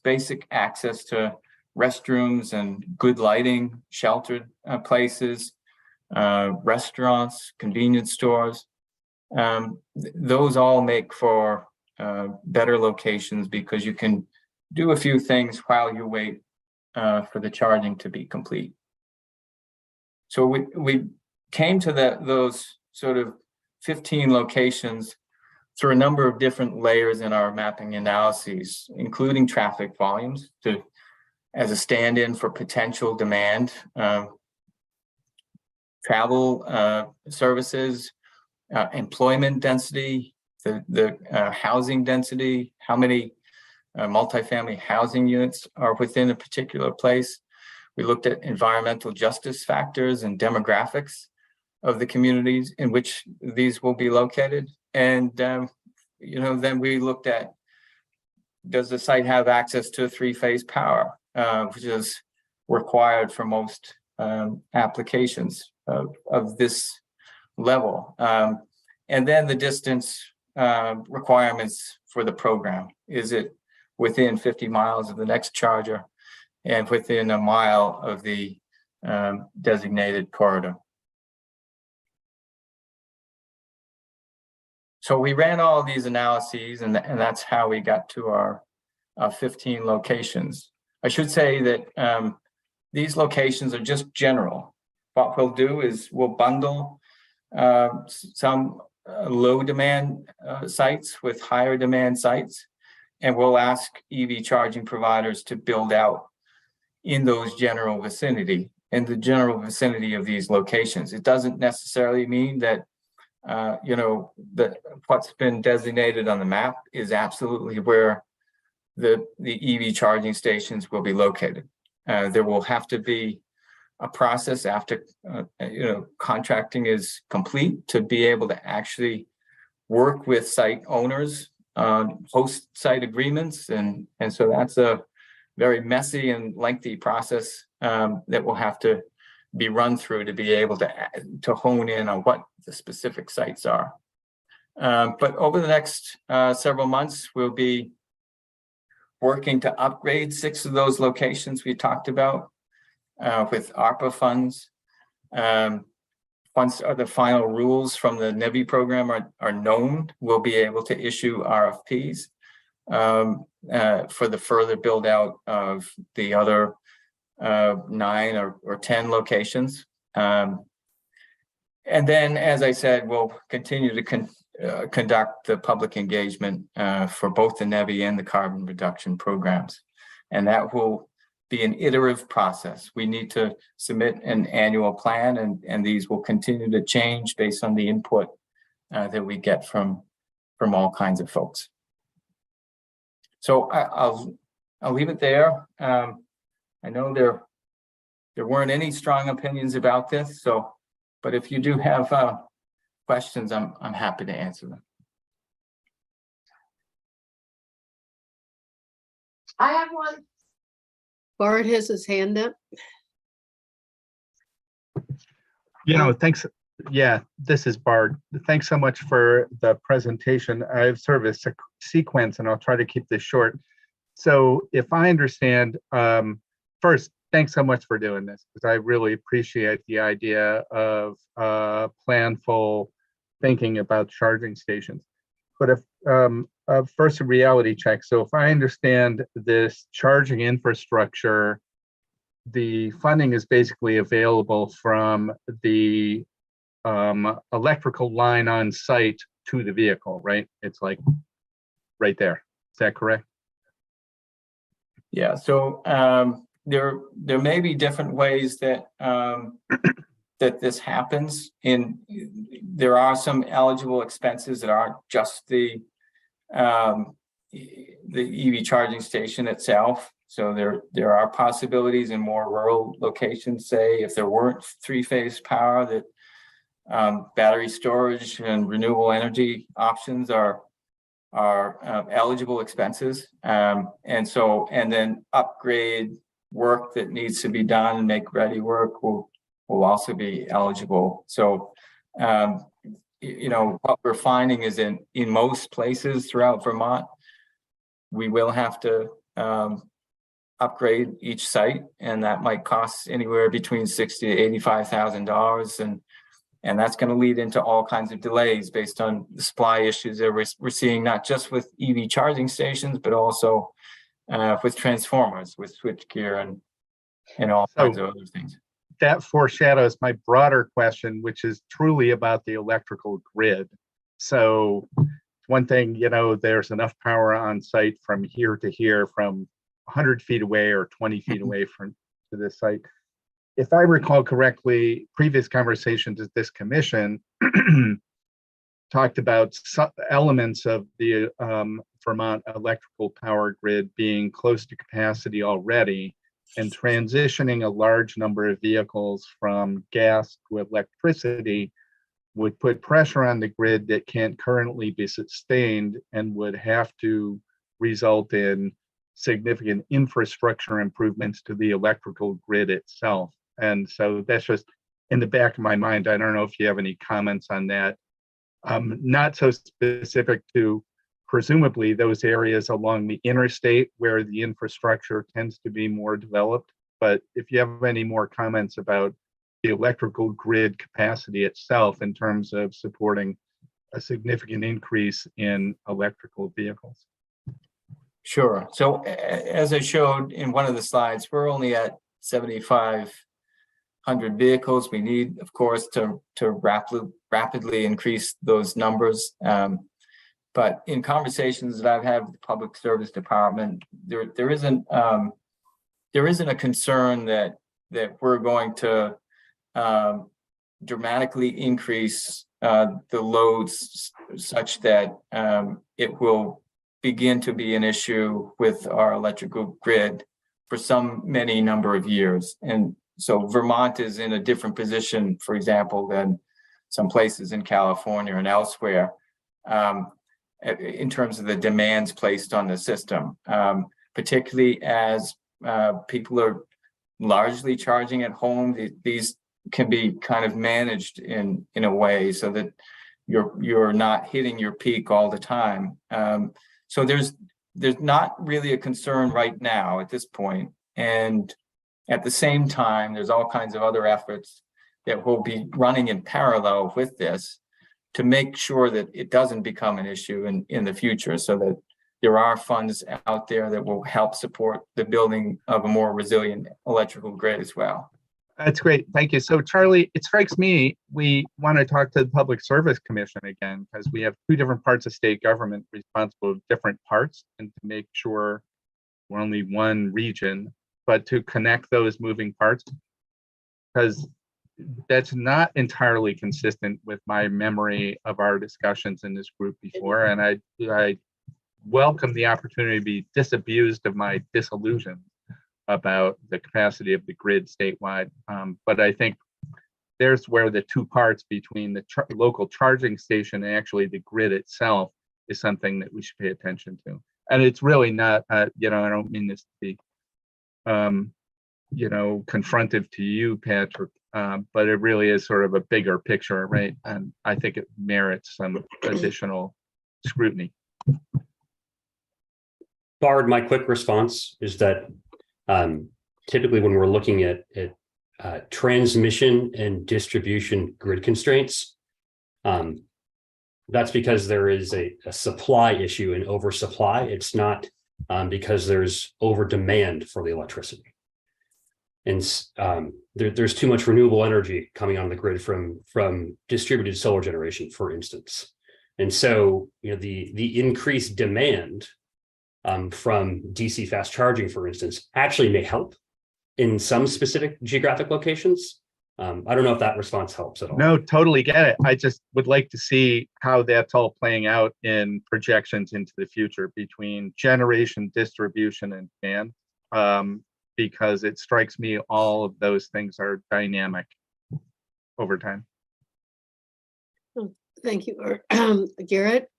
[SPEAKER 13] basic access to restrooms and good lighting, sheltered places, restaurants, convenience stores. Those all make for better locations because you can do a few things while you wait for the charging to be complete. So we came to those sort of 15 locations through a number of different layers in our mapping analyses, including traffic volumes as a stand-in for potential demand, travel services, employment density, the housing density, how many multifamily housing units are within a particular place. We looked at environmental justice factors and demographics of the communities in which these will be located. And, you know, then we looked at, does the site have access to 3-phase power, which is required for most applications of this level. And then the distance requirements for the program. Is it within 50 miles of the next charger and within a mile of the designated corridor? So we ran all these analyses, and that's how we got to our 15 locations. I should say that these locations are just general. What we'll do is we'll bundle some low demand sites with higher demand sites, and we'll ask EV charging providers to build out in those general vicinity, in the general vicinity of these locations. It doesn't necessarily mean that you know, that what's been designated on the map is absolutely where the EV charging stations will be located. There will have to be a process after you know, contracting is complete to be able to actually work with site owners on host site agreements, and so that's a very messy and lengthy process that will have to be run through to be able to hone in on what the specific sites are. But over the next several months, we'll be working to upgrade 6 of those locations we talked about with ARPA funds. Once the final rules from the NEVI program are known, we'll be able to issue RFPs for the further build out of the other 9 or 10 locations. And then, as I said, we'll continue to conduct the public engagement for both the NEVI and the carbon reduction programs. And that will be an iterative process. We need to submit an annual plan, and these will continue to change based on the input that we get from all kinds of folks. So I'll leave it there. I know there weren't any strong opinions about this, so, but if you do have questions, I'm happy to answer them.
[SPEAKER 11] I have one.
[SPEAKER 1] Bart has his hand up.
[SPEAKER 14] Thanks. Yeah, this is Bart. Thanks so much for the presentation. I have sort of a sequence, and I'll try to keep this short. So if I understand, first, thanks so much for doing this, because I really appreciate the idea of planful thinking about charging stations. But if first a reality check. So if I understand this charging infrastructure, the funding is basically available from the electrical line on site to the vehicle, right? It's like right there. Is that correct?
[SPEAKER 13] Yeah, so there may be different ways that that this happens. There are some eligible expenses that aren't just the EV charging station itself. So there are possibilities in more rural locations, say if there weren't three-phase power, that battery storage and renewable energy options are eligible expenses. And then upgrade work that needs to be done and make ready work will also be eligible. So what we're finding is in most places throughout Vermont, we will have to upgrade each site, and that might cost anywhere between $60,000 to $85,000, and that's going to lead into all kinds of delays based on the supply issues that we're seeing, not just with EV charging stations, but also with transformers, with switchgear and all kinds of other things.
[SPEAKER 14] That foreshadows my broader question, which is truly about the electrical grid. So one thing, there's enough power on site from here to here, from 100 feet away or 20 feet away from to this site. If I recall correctly, previous conversations at this commission talked about elements of the Vermont electrical power grid being close to capacity already, and transitioning a large number of vehicles from gas to electricity would put pressure on the grid that can't currently be sustained and would have to result in significant infrastructure improvements to the electrical grid itself. And so that's just in the back of my mind. I don't know if you have any comments on that. Not so specific to presumably those areas along the interstate where the infrastructure tends to be more developed. But if you have any more comments about the electrical grid capacity itself in terms of supporting a significant increase in electrical vehicles.
[SPEAKER 13] Sure. So as I showed in one of the slides, we're only at 7,500 vehicles. We need, of course, to rapidly increase those numbers. But in conversations that I've had with the Public Service Department, there isn't a concern that we're going to dramatically increase the loads such that it will begin to be an issue with our electrical grid for many number of years. And so Vermont is in a different position, for example, than some places in California and elsewhere, in terms of the demands placed on the system, particularly as people are largely charging at home. These can be kind of managed in a way so that you're not hitting your peak all the time. So there's not really a concern right now at this point. And at the same time, there's all kinds of other efforts that will be running in parallel with this to make sure that it doesn't become an issue in the future, so that there are funds out there that will help support the building of a more resilient electrical grid as well.
[SPEAKER 14] That's great. Thank you. So Charlie, it strikes me we want to talk to the Public Service Commission again, because we have two different parts of state government responsible for different parts, and to make sure we're only one region, but to connect those moving parts, because that's not entirely consistent with my memory of our discussions in this group before. And I welcome the opportunity to be disabused of my disillusion about the capacity of the grid statewide. But I think there's where the two parts between the local charging station and actually the grid itself is something that we should pay attention to. and it's really not, you know, I don't mean this to be, you know, confrontive to you, Patrick, but it really is sort of a bigger picture, right? And I think it merits some additional scrutiny.
[SPEAKER 15] Bard, my quick response is that typically when we're looking at transmission and distribution grid constraints, that's because there is a supply issue and oversupply. It's not because there's over demand for the electricity. And there's too much renewable energy coming on the grid from distributed solar generation, for instance. And so, you know, the increased demand from DC fast charging, for instance, actually may help in some specific geographic locations. I don't know if that response helps at all.
[SPEAKER 14] No, totally get it. I just would like to see how that's all playing out in projections into the future between generation, distribution, and demand, because it strikes me all of those things are dynamic over time.
[SPEAKER 1] Thank you. Garrett?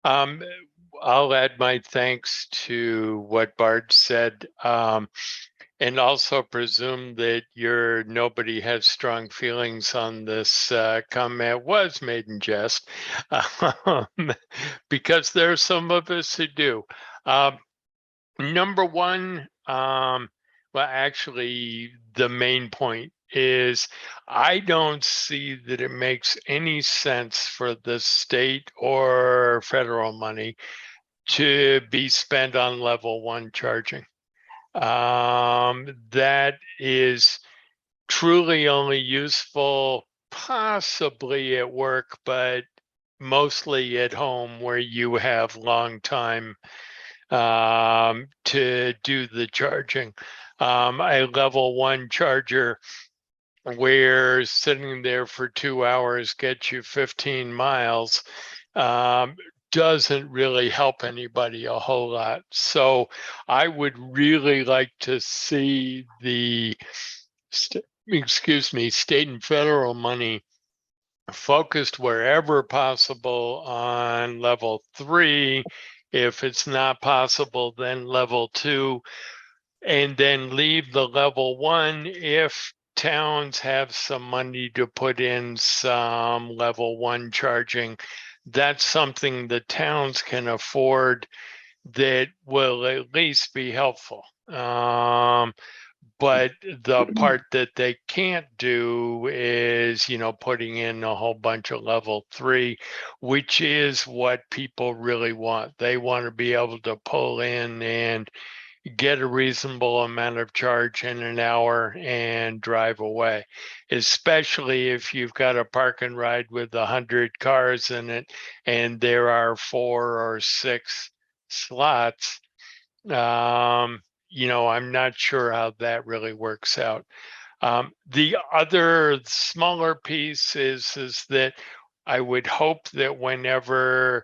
[SPEAKER 9] I'll add my thanks to what Bart said, and also presume that nobody has strong feelings on this comment was made in jest, because there's some of us who do. Number one, well, actually, the main point is I don't see that it makes any sense for the state or federal money to be spent on level 1 charging. That is truly only useful possibly at work, but mostly at home where you have long time to do the charging. A level 1 charger where sitting there for 2 hours gets you 15 miles doesn't really help anybody a whole lot. So I would really like to see the state and federal money focused wherever possible on level 3. If it's not possible, then level 2, and then leave the level 1 if towns have some money to put in some level 1 charging. That's something the towns can afford that will at least be helpful. But the part that they can't do is, you know, putting in a whole bunch of level 3, which is what people really want. They want to be able to pull in and get a reasonable amount of charge in an hour and drive away, especially if you've got a park and ride with 100 cars in it and there are 4 or 6 slots. You know, I'm not sure how that really works out. The other smaller piece is that I would hope that whenever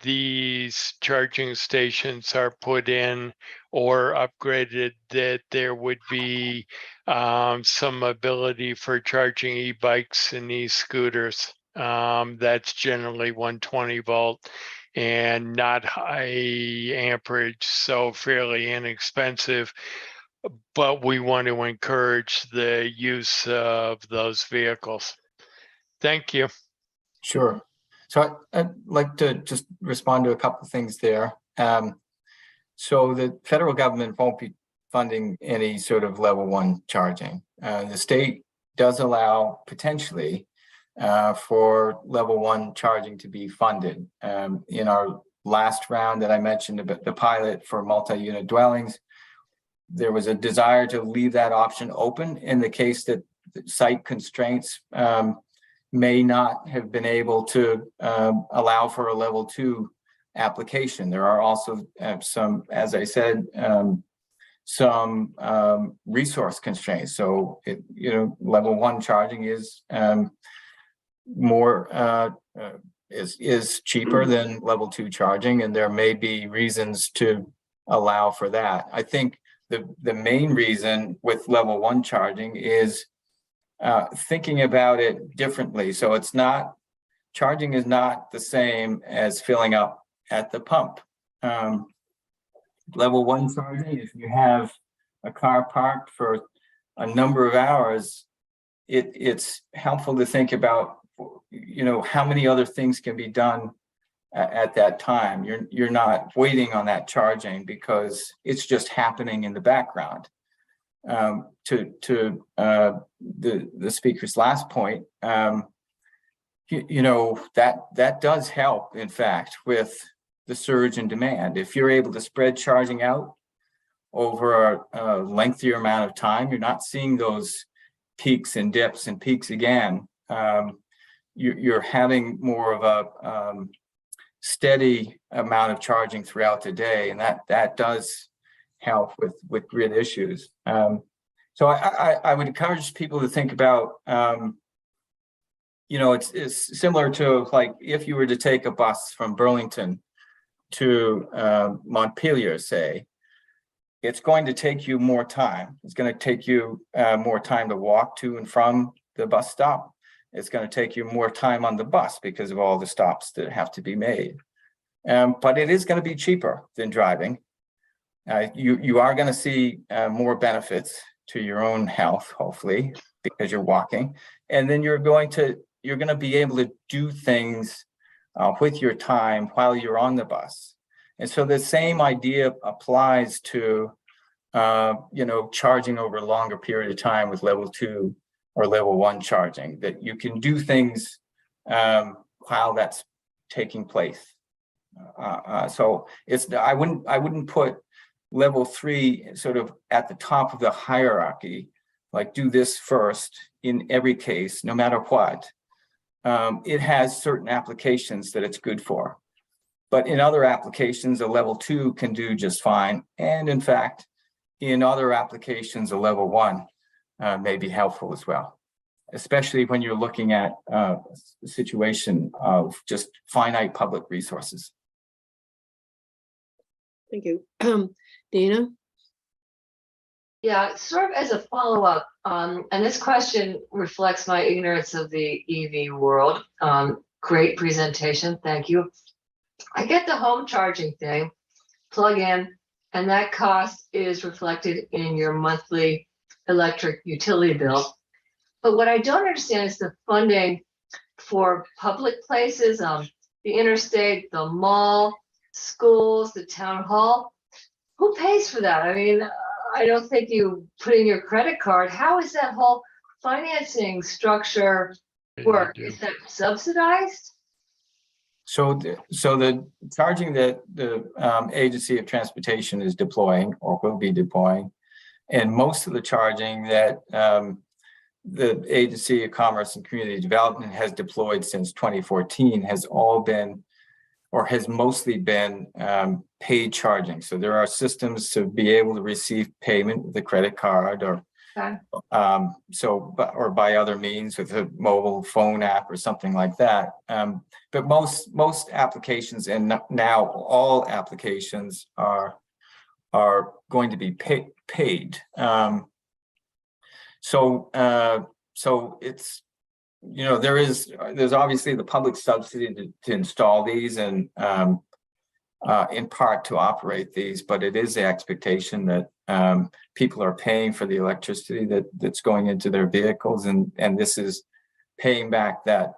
[SPEAKER 9] these charging stations are put in or upgraded, that there would be some ability for charging e-bikes and e-scooters. That's generally 120 volt and not high amperage, so fairly inexpensive. But we want to encourage the use of those vehicles. Thank you.
[SPEAKER 13] Sure. So I'd like to just respond to a couple of things there. So the federal government won't be funding any sort of level 1 charging. The state does allow potentially for level 1 charging to be funded. In our last round that I mentioned about the pilot for multi-unit dwellings, there was a desire to leave that option open in the case that site constraints may not have been able to allow for a level 2 application. There are also some, as I said, some resource constraints. So, level 1 charging is is cheaper than level 2 charging, and there may be reasons to allow for that. I think the main reason with level 1 charging is thinking about it differently. So charging is not the same as filling up at the pump. level one charging, if you have a car parked for a number of hours, it's helpful to think about, how many other things can be done at that time. You're not waiting on that charging because it's just happening in the background. To the speaker's last point, that does help, in fact, with the surge in demand. If you're able to spread charging out over a lengthier amount of time, you're not seeing those peaks and dips and peaks again. You're having more of a steady amount of charging throughout the day, and that does help with grid issues. So I would encourage people to think about, it's similar to like if you were to take a bus from Burlington to Montpelier, say, it's going to take you more time. It's going to take you more time to walk to and from the bus stop. It's going to take you more time on the bus because of all the stops that have to be made. But it is going to be cheaper than driving. You are going to see more benefits to your own health, hopefully, because you're walking. And then you're going to be able to do things with your time while you're on the bus. And so the same idea applies to, charging over a longer period of time with level 2 or level 1 charging, that you can do things while that's taking place. So I wouldn't put level 3 sort of at the top of the hierarchy, like do this first in every case, no matter what. It has certain applications that it's good for. But in other applications, a level 2 can do just fine. And in fact, in other applications, a level 1 may be helpful as well, especially when you're looking at a situation of just finite public resources.
[SPEAKER 1] Thank you. Dana?
[SPEAKER 16] Yeah, sort of as a follow-up, and this question reflects my ignorance of the EV world. Great presentation, thank you. I get the home charging thing, plug in, and that cost is reflected in your monthly electric utility bill. But what I don't understand is the funding for public places, the interstate, the mall, schools, the town hall. Who pays for that? I mean, I don't think you put in your credit card. How is that whole financing structure work? Is that subsidized?
[SPEAKER 13] So the charging that the Agency of Transportation is deploying or will be deploying, and most of the charging that the Agency of Commerce and Community Development has deployed since 2014 has all been, or has mostly been, paid charging. So there are systems to be able to receive payment with a credit card or or by other means with a mobile phone app or something like that. But most applications, and now all applications, are going to be paid. So it's, there's obviously the public subsidy to install these and in part to operate these, but it is the expectation that people are paying for the electricity that's going into their vehicles, and this is paying back that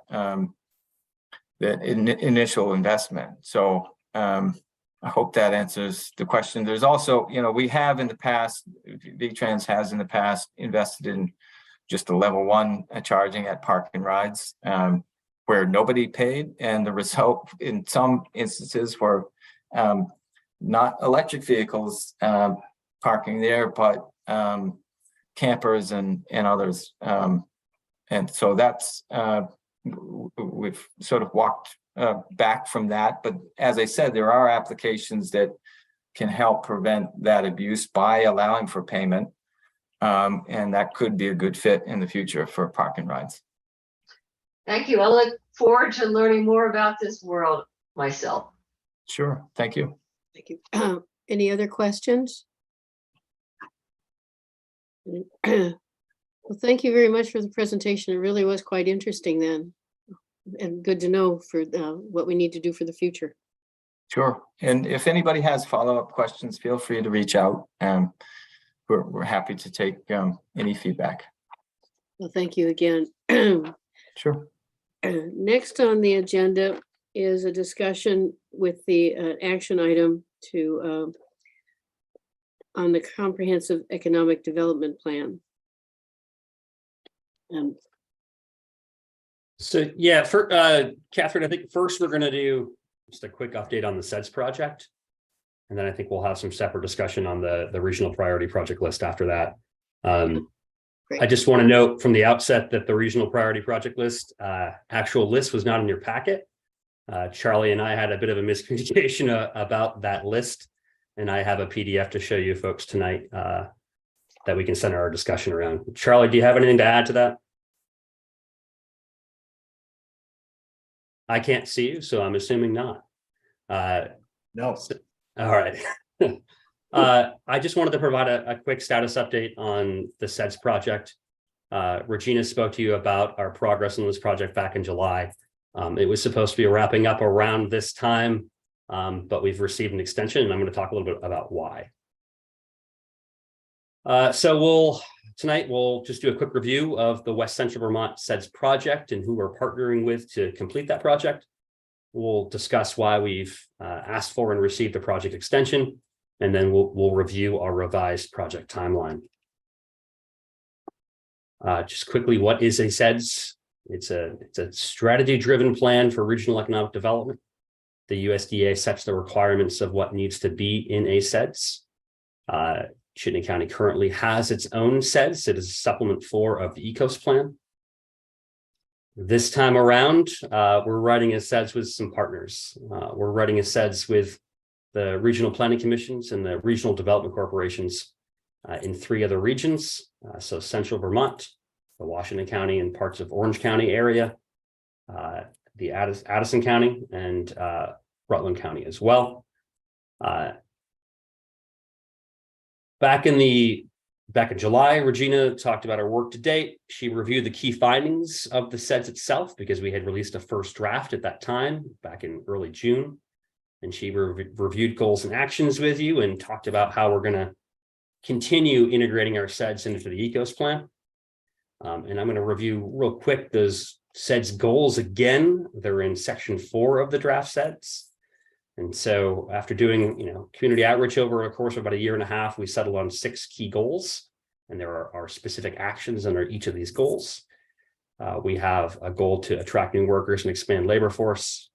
[SPEAKER 13] initial investment. So I hope that answers the question. There's also, we have in the past, VTrans has in the past invested in just a level 1 charging at park and rides where nobody paid, and the result in some instances were not electric vehicles parking there, but campers and others. And so that's, we've sort of walked back from that. But as I said, there are applications that can help prevent that abuse by allowing for payment. And that could be a good fit in the future for park and rides.
[SPEAKER 16] Thank you. I look forward to learning more about this world myself.
[SPEAKER 13] Sure. Thank you.
[SPEAKER 1] Thank you. Any other questions? Well, thank you very much for the presentation. It really was quite interesting then, and good to know for what we need to do for the future.
[SPEAKER 13] Sure. And if anybody has follow-up questions, feel free to reach out. We're happy to take any feedback.
[SPEAKER 1] Well, thank you again.
[SPEAKER 13] Sure.
[SPEAKER 1] Next on the agenda is a discussion with the action item to on the comprehensive economic development plan.
[SPEAKER 15] So yeah, for Catherine, I think first we're going to do just a quick update on the SEDS project. And then I think we'll have some separate discussion on the regional priority project list after that. I just want to note from the outset that the regional priority project list, actual list was not in your packet. Charlie and I had a bit of a miscommunication about that list. And I have a PDF to show you folks tonight that we can center our discussion around. Charlie, do you have anything to add to that? I can't see you, so I'm assuming not.
[SPEAKER 4] No.
[SPEAKER 15] All right. I just wanted to provide a quick status update on the SEDS project. Regina spoke to you about our progress on this project back in July. It was supposed to be wrapping up around this time, but we've received an extension, and I'm going to talk a little bit about why. Tonight we'll just do a quick review of the West Central Vermont SEDS project and who we're partnering with to complete that project. We'll discuss why we've asked for and received the project extension, and then we'll review our revised project timeline. Just quickly, what is a SEDS? It's a strategy-driven plan for regional economic development. The USDA sets the requirements of what needs to be in a SEDS. Chittenden County currently has its own SEDS. It is a supplement 4 of the ECOS plan. This time around, we're writing a SEDS with some partners. We're writing a SEDS with the regional planning commissions and the regional development corporations in 3 other regions. So Central Vermont, the Washington County and parts of Orange County area, the Addison County, and Rutland County as well. Back in July, Regina talked about our work to date. She reviewed the key findings of the SEDS itself because we had released a first draft at that time back in early June. And she reviewed goals and actions with you and talked about how we're going to continue integrating our SEDS into the ECOS plan. And I'm going to review real quick those SEDS goals again. They're in section 4 of the draft SEDS. And so after doing, community outreach over a course of about 1.5 years, we settled on 6 key goals, and there are specific actions under each of these goals. We have a goal to attract new workers and expand labor force.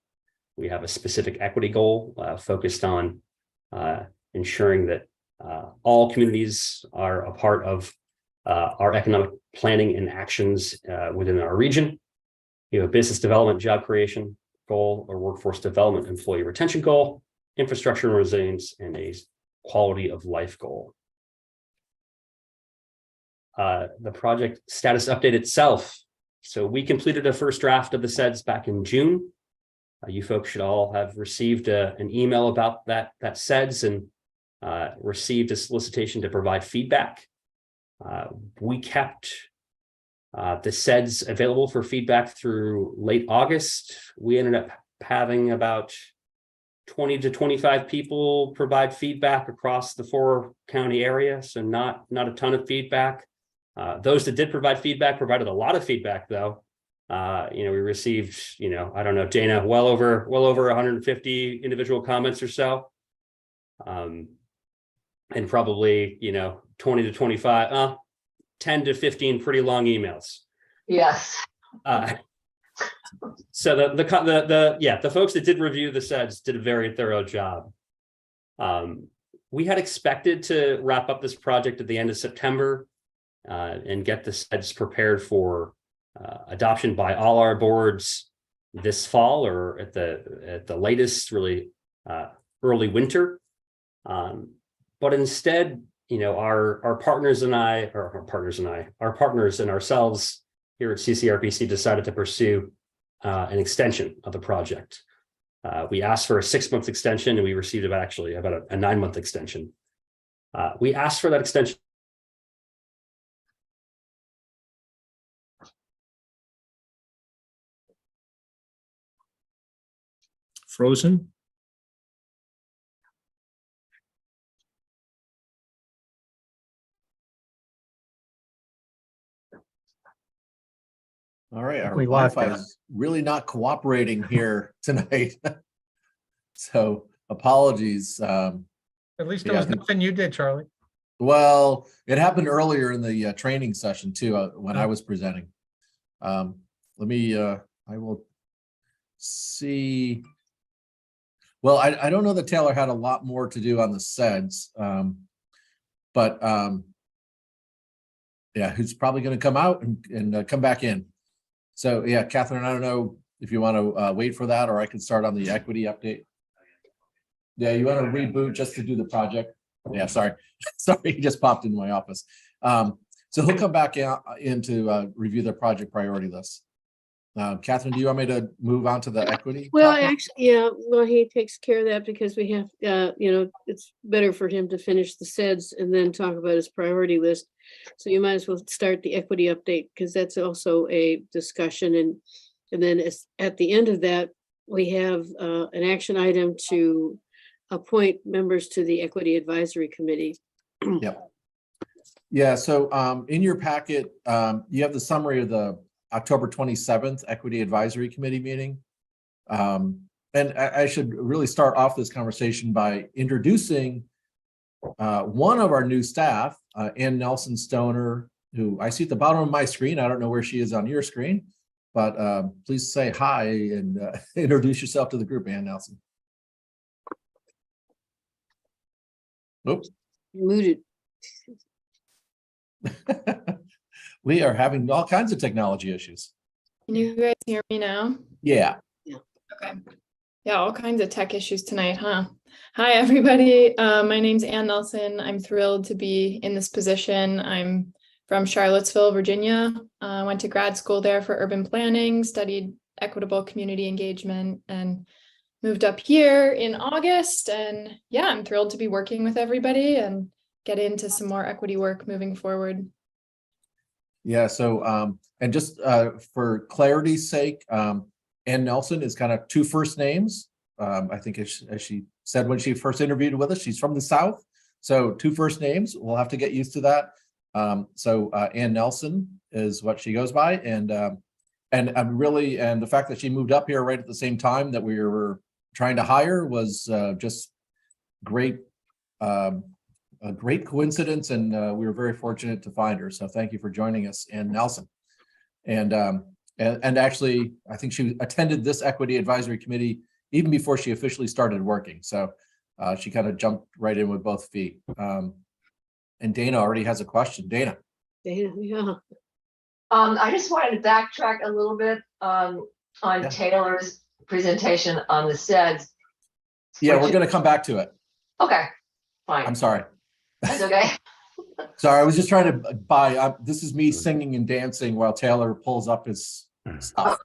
[SPEAKER 15] We have a specific equity goal focused on ensuring that all communities are a part of our economic planning and actions within our region. We have a business development, job creation goal, or workforce development, employee retention goal, infrastructure and resilience, and a quality of life goal. The project status update itself. So we completed a first draft of the SEDS back in June. You folks should all have received an email about that SEDS and received a solicitation to provide feedback. We kept the SEDS available for feedback through late August. We ended up having about 20 to 25 people provide feedback across the 4-county area, so not a ton of feedback. Those that did provide feedback provided a lot of feedback, though. We received, I don't know, Dana, well over 150 individual comments or so, and probably 20 to 25, 10 to 15 pretty long emails.
[SPEAKER 16] Yes.
[SPEAKER 15] So the folks that did review the SEDS did a very thorough job. We had expected to wrap up this project at the end of September and get the SEDS prepared for adoption by all our boards this fall, or at the latest, really early winter. But instead, our partners and ourselves here at CCRPC decided to pursue an extension of the project. We asked for a 6-month extension, and we received about a 9-month extension. We asked for that extension.
[SPEAKER 17] Frozen? All right, our
[SPEAKER 14] We lost
[SPEAKER 17] Wi-Fi
[SPEAKER 14] that.
[SPEAKER 17] is really not cooperating here tonight. So apologies.
[SPEAKER 8] At least there
[SPEAKER 17] Yeah, I
[SPEAKER 8] was
[SPEAKER 17] think-
[SPEAKER 8] nothing you did, Charlie.
[SPEAKER 17] Well, it happened earlier in the training session too, when I was presenting. Let me, I will see. Well, I don't know that Taylor had a lot more to do on the SEDS, but yeah, who's probably going to come out and come back in. So yeah, Catherine, I don't know if you want to wait for that, or I can start on the equity update. Yeah, you want to reboot just to do the project? Yeah, sorry. Sorry, he just popped into my office. So he'll come back in to review the project priority list. Catherine, do you want me to move on to the equity?
[SPEAKER 1] Well,
[SPEAKER 17] topic?
[SPEAKER 1] actually, yeah, well, he takes care of that because we have, you know, it's better for him to finish the SEDS and then talk about his priority list. So you might as well start the equity update because that's also a discussion. And then at the end of that, we have an action item to appoint members to the Equity Advisory Committee.
[SPEAKER 17] Yep. Yeah, so in your packet, you have the summary of the October 27th Equity Advisory Committee meeting. And I should really start off this conversation by introducing one of our new staff, Ann Nelson Stoner, who I see at the bottom of my screen. I don't know where she is on your screen, but please say hi and introduce yourself to the group, Ann Nelson. Oops.
[SPEAKER 1] Muted.
[SPEAKER 17] We are having all kinds of technology issues.
[SPEAKER 18] Can you guys hear me now?
[SPEAKER 17] Yeah.
[SPEAKER 18] Okay. Yeah, all kinds of tech issues tonight, huh? Hi, everybody. My name's Ann Nelson. I'm thrilled to be in this position. I'm from Charlottesville, Virginia. I went to grad school there for urban planning, studied equitable community engagement, and moved up here in August. And yeah, I'm thrilled to be working with everybody and get into some more equity work moving forward.
[SPEAKER 17] Yeah, so and just for clarity's sake, Ann Nelson is kind of two first names. I think as she said when she first interviewed with us, she's from the South. So two first names, we'll have to get used to that. So Ann Nelson is what she goes by. And I'm really, and the fact that she moved up here right at the same time that we were trying to hire was just great. A great coincidence, and we were very fortunate to find her. So thank you for joining us, Ann Nelson. And actually, I think she attended this Equity Advisory Committee even before she officially started working. So she kind of jumped right in with both feet. And Dana already has a question. Dana.
[SPEAKER 1] Dana, yeah.
[SPEAKER 16] I just wanted to backtrack a little bit on Taylor's presentation on the SEDS.
[SPEAKER 17] Yeah, we're going to come back to it.
[SPEAKER 16] Okay, fine.
[SPEAKER 17] I'm sorry.
[SPEAKER 16] That's okay.
[SPEAKER 17] Sorry, I was just trying to buy. This is me singing and dancing while Taylor pulls up his stuff.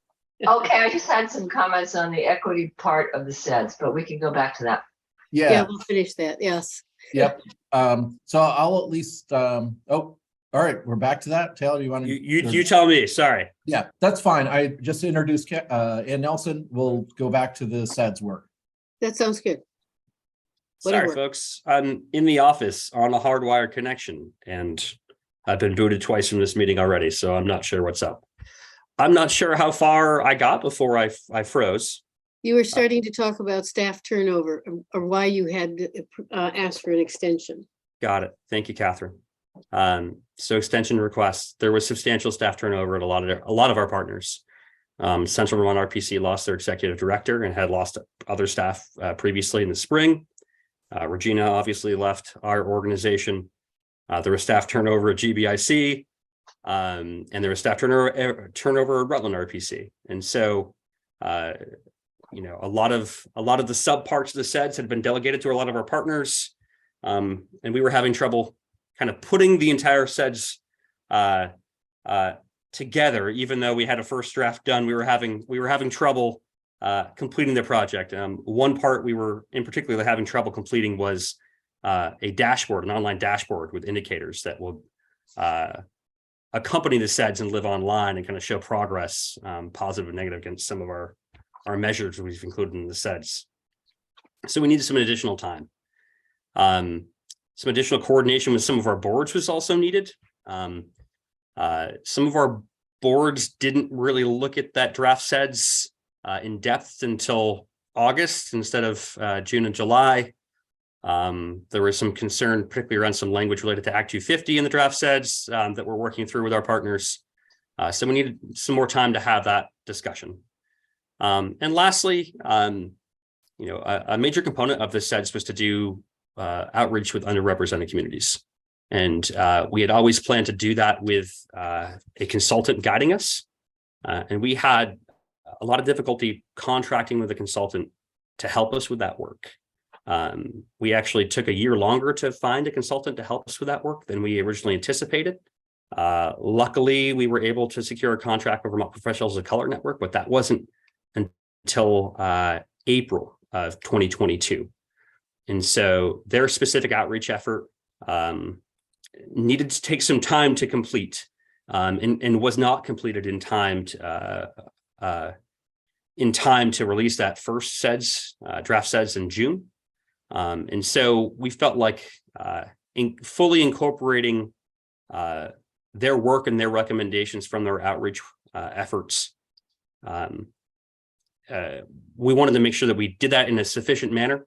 [SPEAKER 16] Okay, I just had some comments on the equity part of the SEDS, but we can go back to that.
[SPEAKER 17] Yeah,
[SPEAKER 1] we'll finish that. Yes.
[SPEAKER 17] Yep. So I'll at least. Oh, all right. We're back to that. Taylor, you want to?
[SPEAKER 15] You tell me. Sorry.
[SPEAKER 17] Yeah, that's fine. I just introduced Ann Nelson. We'll go back to the SEDS work.
[SPEAKER 1] That sounds good.
[SPEAKER 15] Sorry,
[SPEAKER 1] Whatever.
[SPEAKER 15] folks. I'm in the office on a hardwired connection, and I've been booted twice from this meeting already, so I'm not sure what's up. I'm not sure how far I got before I froze.
[SPEAKER 1] You were starting to talk about staff turnover or why you had asked for an extension.
[SPEAKER 15] Got it. Thank you, Catherine. So extension requests. There was substantial staff turnover at a lot of our partners. Central Vermont RPC lost their executive director and had lost other staff previously in the spring. Regina obviously left our organization. There was staff turnover at GBIC, and there was staff turnover at Rutland RPC. And so, you know, a lot of the sub parts of the SEDS had been delegated to a lot of our partners, and we were having trouble kind of putting the entire SEDS together. Even though we had a first draft done, we were having trouble completing the project. One part we were in particular having trouble completing was a dashboard, an online dashboard with indicators that will accompany the SEDS and live online and kind of show progress, positive and negative, against some of our measures we've included in the SEDS. So we needed some additional time. Some additional coordination with some of our boards was also needed. Some of our boards didn't really look at that draft SEDS in depth until August instead of June and July. There was some concern, particularly around some language related to Act 250 in the draft SEDS that we're working through with our partners. So we needed some more time to have that discussion. And lastly, a major component of the SEDS was to do outreach with underrepresented communities. And we had always planned to do that with a consultant guiding us. And we had a lot of difficulty contracting with a consultant to help us with that work. We actually took a year longer to find a consultant to help us with that work than we originally anticipated. Luckily, we were able to secure a contract with Vermont Professionals of Color Network, but that wasn't until April of 2022. And so their specific outreach effort needed to take some time to complete and was not completed in time to release that first SEDS, draft SEDS in June. And so we felt like fully incorporating their work and their recommendations from their outreach efforts. We wanted to make sure that we did that in a sufficient manner.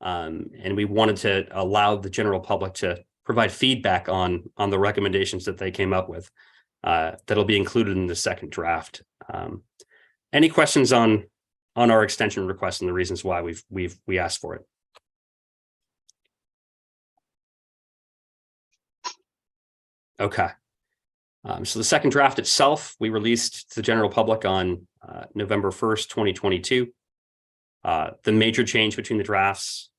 [SPEAKER 15] And we wanted to allow the general public to provide feedback on the recommendations that they came up with that'll be included in the second draft. Any questions on our extension request and the reasons why we asked for it? Okay. So the second draft itself, we released to the general public on November 1st, 2022. The major change between the drafts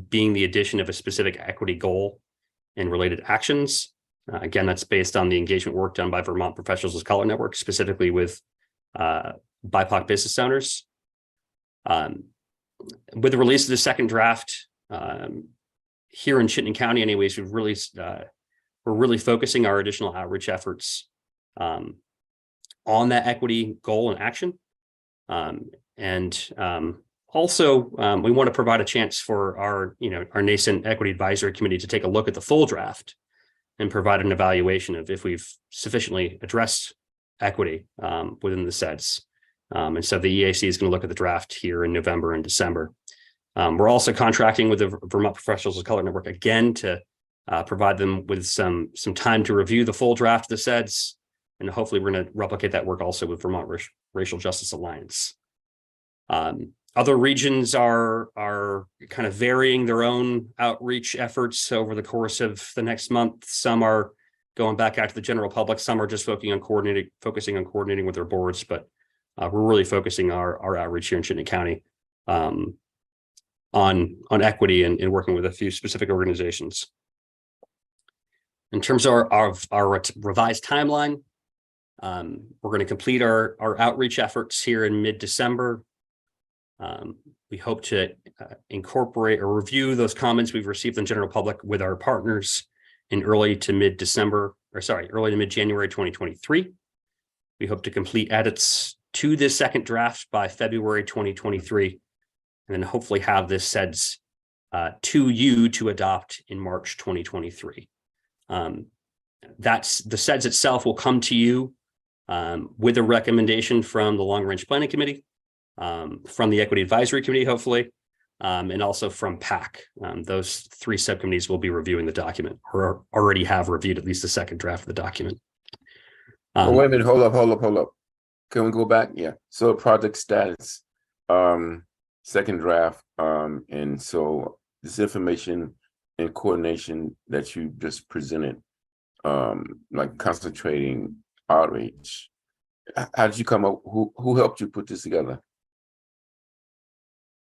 [SPEAKER 15] being the addition of a specific equity goal and related actions. Again, that's based on the engagement work done by Vermont Professionals of Color Network, specifically with BIPOC business owners. With the release of the second draft, here in Chittenden County anyways, we're really focusing our additional outreach efforts on that equity goal and action. Also, we want to provide a chance for our nascent equity advisory committee to take a look at the full draft and provide an evaluation of if we've sufficiently addressed equity within the SEDS. And so the EAC is going to look at the draft here in November and December. We're also contracting with the Vermont Professionals of Color Network again to provide them with some time to review the full draft of the SEDS. And hopefully we're going to replicate that work also with Vermont Racial Justice Alliance. Other regions are kind of varying their own outreach efforts over the course of the next month. Some are going back out to the general public. Some are just focusing on coordinating with their boards. But we're really focusing our outreach here in Chittenden County on equity and working with a few specific organizations. In terms of our revised timeline, we're going to complete our outreach efforts here in mid-December. We hope to incorporate or review those comments we've received from the general public with our partners in early to mid-January 2023. We hope to complete edits to this second draft by February 2023, and then hopefully have this SEDS to you to adopt in March 2023. That's the SEDS itself will come to you with a recommendation from the Long Range Planning Committee, from the Equity Advisory Committee, hopefully, and also from PAC. Those three subcommittees will be reviewing the document or already have reviewed at least the second draft of the document.
[SPEAKER 5] Wait a minute, hold up. Can we go back? Yeah. So project status, second draft, and so this information and coordination that you just presented, like concentrating outreach. How did you come up? Who helped you put this together?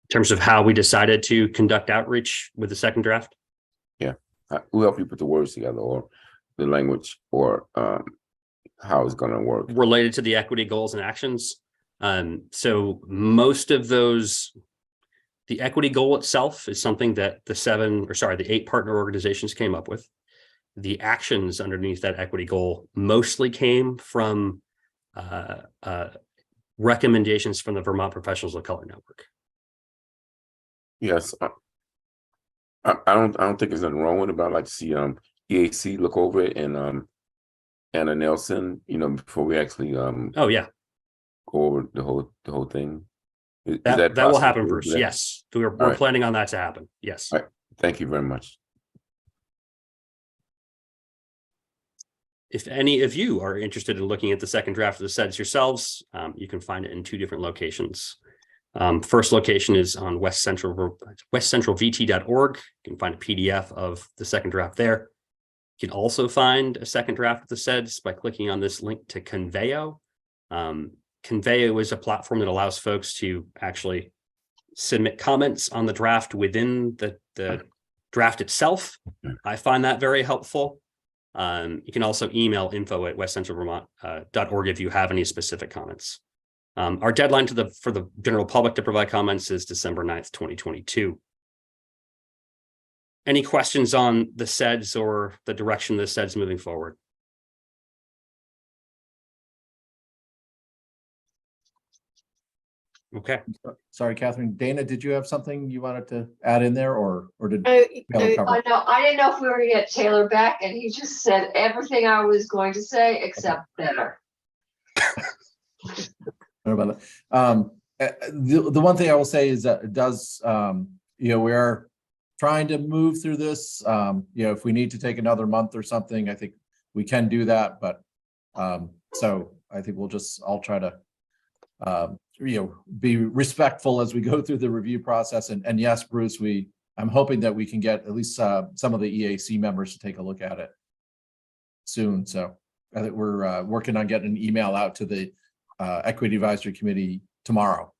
[SPEAKER 15] In terms of how we decided to conduct outreach with the second draft?
[SPEAKER 5] Yeah. Who helped you put the words together, or the language, or how it's going to work?
[SPEAKER 15] Related to the equity goals and actions. So most of those, the equity goal itself is something that the 8 partner organizations came up with. The actions underneath that equity goal mostly came from recommendations from the Vermont Professionals of Color Network.
[SPEAKER 5] Yes, I don't think there's nothing wrong with it, but I'd like to see EAC look over it and Anna Nelson, before we actually
[SPEAKER 15] Oh, yeah,
[SPEAKER 5] go over the whole thing? Is
[SPEAKER 15] that will
[SPEAKER 5] possible
[SPEAKER 15] happen,
[SPEAKER 5] to do
[SPEAKER 15] Bruce.
[SPEAKER 5] that?
[SPEAKER 15] Yes, we're
[SPEAKER 5] right.
[SPEAKER 15] planning on that to happen. Yes.
[SPEAKER 5] All right. Thank you very much.
[SPEAKER 15] If any of you are interested in looking at the second draft of the SEDS yourselves, you can find it in 2 different locations. First location is on westcentralvt.org. You can find a PDF of the second draft there. You can also find a second draft of the SEDS by clicking on this link to Conveyo. Conveyo is a platform that allows folks to actually submit comments on the draft within the draft itself. I find that very helpful. You can also email info@westcentralvermont.org if you have any specific comments. Our deadline for the general public to provide comments is December 9th, 2022. Any questions on the SEDS or the direction of the SEDS moving forward? Okay.
[SPEAKER 17] Sorry, Catherine. Dana, did you have something you wanted to add in there, or did
[SPEAKER 16] I
[SPEAKER 17] Taylor cover?
[SPEAKER 16] know, I didn't know if we were gonna get Taylor back, and he just said everything I was going to say except better.
[SPEAKER 17] About that. The one thing I will say is that it does, we are trying to move through this. If we need to take another month or something, I think we can do that. But so I think I'll try to, be respectful as we go through the review process. And yes, Bruce, I'm hoping that we can get at least some of the EAC members to take a look at it soon. So I think we're working on getting an email out to the Equity Advisory Committee tomorrow.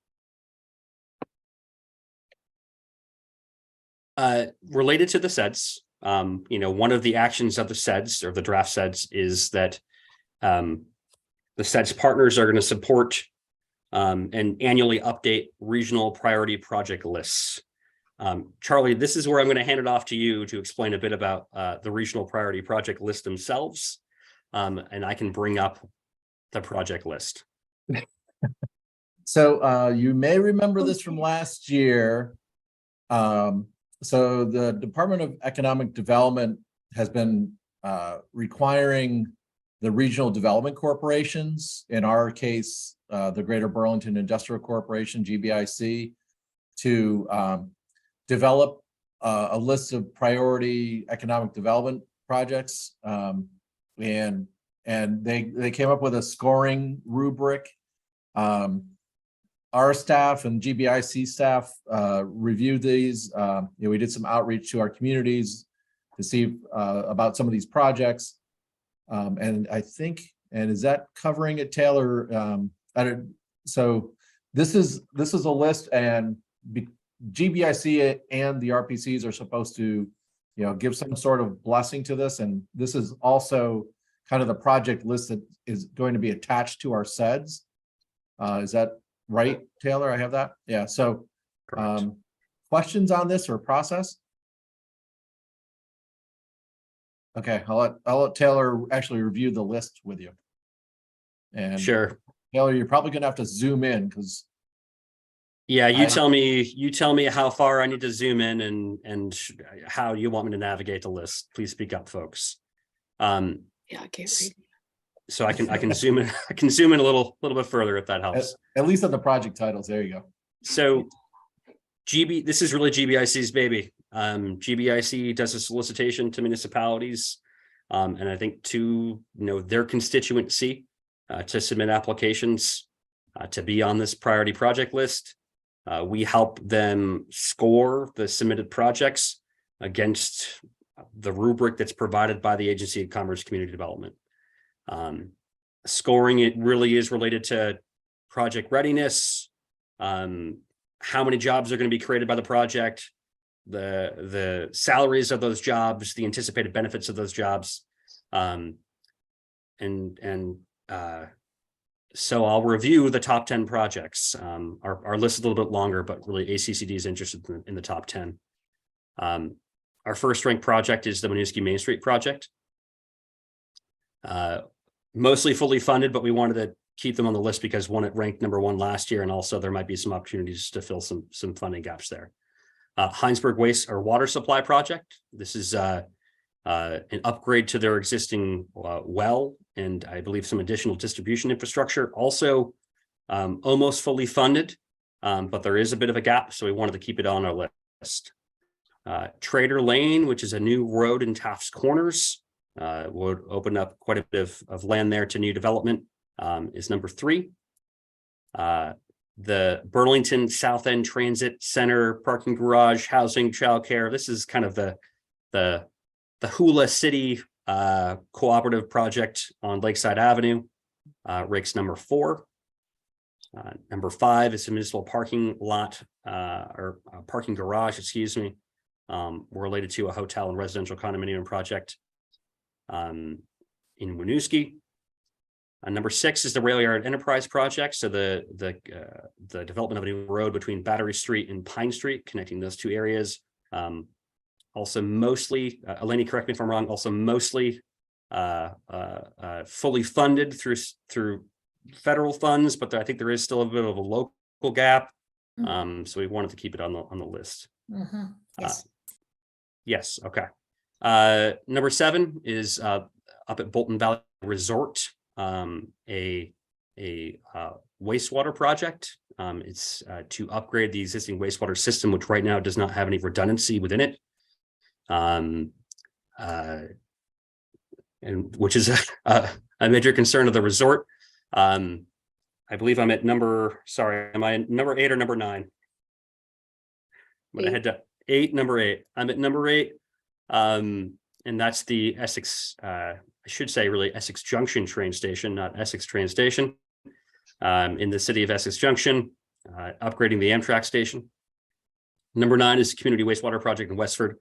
[SPEAKER 15] Related to the SEDS, one of the actions of the SEDS or the draft SEDS is that the SEDS partners are going to support and annually update regional priority project lists. Charlie, this is where I'm going to hand it off to you to explain a bit about the regional priority project list themselves, and I can bring up the project list.
[SPEAKER 17] So you may remember this from last year. So the Department of Economic Development has been requiring the regional development corporations, in our case, the Greater Burlington Industrial Corporation, GBIC, to develop a list of priority economic development projects. And they came up with a scoring rubric. Our staff and GBIC staff reviewed these. We did some outreach to our communities to see about some of these projects. And I think, and is that covering it, Taylor? So this is a list, and GBIC and the RPCs are supposed to, give some sort of blessing to this. And this is also kind of the project list that is going to be attached to our SEDS. Is that right, Taylor? I have that. Yeah. So questions on this or process? Okay, I'll let Taylor actually review the list with you. And
[SPEAKER 15] sure.
[SPEAKER 17] Taylor, you're probably gonna have to zoom in because
[SPEAKER 15] you tell me how far I need to zoom in and how you want me to navigate the list. Please speak up, folks.
[SPEAKER 1] Yeah, I can't read.
[SPEAKER 15] So I can zoom in. I can zoom in a little bit further if that helps.
[SPEAKER 17] At least on the project titles. There you go.
[SPEAKER 15] So this is really GBIC's baby. GBIC does a solicitation to municipalities, and I think to their constituency to submit applications to be on this priority project list. We help them score the submitted projects against the rubric that's provided by the Agency of Commerce Community Development. Scoring, it really is related to project readiness, how many jobs are going to be created by the project, the salaries of those jobs, the anticipated benefits of those jobs. So I'll review the top 10 projects. Our list is a little bit longer, but really ACCD is interested in the top 10. Our first ranked project is the Winooski Main Street project. Mostly fully funded, but we wanted to keep them on the list because it ranked #1 last year, and also there might be some opportunities to fill some funding gaps there. Heinsberg Waste or Water Supply project. This is an upgrade to their existing well and I believe some additional distribution infrastructure, also almost fully funded, but there is a bit of a gap, so we wanted to keep it on our list. Trader Lane, which is a new road in Taft's Corners, would open up quite a bit of land there to new development, is number 3. The Burlington South End Transit Center, parking garage, housing, childcare. This is kind of the Hula City cooperative project on Lakeside Avenue, ranks number 4. Number 5 is a municipal parking lot or parking garage, excuse me, related to a hotel and residential condominium project in Winooski. Number 6 is the Rail Yard Enterprise project. So the development of a new road between Battery Street and Pine Street, connecting those 2 areas. Also mostly, Eleni, correct me if I'm wrong, also mostly fully funded through federal funds, but I think there is still a bit of a local gap. So we wanted to keep it on the list.
[SPEAKER 6] Yes.
[SPEAKER 15] Yes. Okay. Number 7 is up at Bolton Valley Resort, a wastewater project. It's to upgrade the existing wastewater system, which right now does not have any redundancy within it. And which is a major concern of the resort. I believe I'm at number 8 or number 9? But I had to 8, number 8. I'm at number 8. And that's the Essex, I should say really Essex Junction train station, not Essex train station, in the city of Essex Junction, upgrading the Amtrak station. Number 9 is community wastewater project in Westford.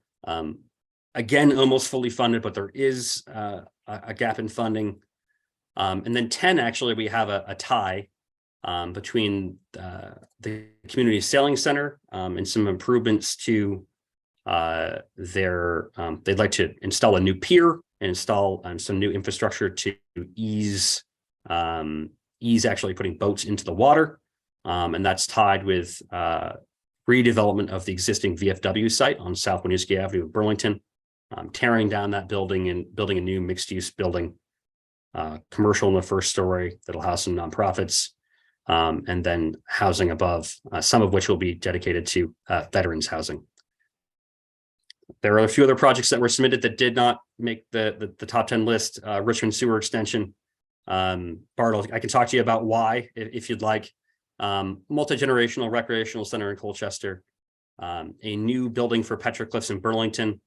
[SPEAKER 15] Again, almost fully funded, but there is a gap in funding. And then 10, actually, we have a tie between the community sailing center and some improvements to they'd like to install a new pier and install some new infrastructure to ease actually putting boats into the water. And that's tied with redevelopment of the existing VFW site on South Winooski Avenue of Burlington, tearing down that building and building a new mixed-use building, commercial in the first story that'll house some nonprofits, and then housing above, some of which will be dedicated to veterans housing. There are a few other projects that were submitted that did not make the top 10 list. Richmond Sewer Extension. Bartle, I can talk to you about why if you'd like. Multi-generational recreational center in Colchester. A new building for petroglyphs in Burlington.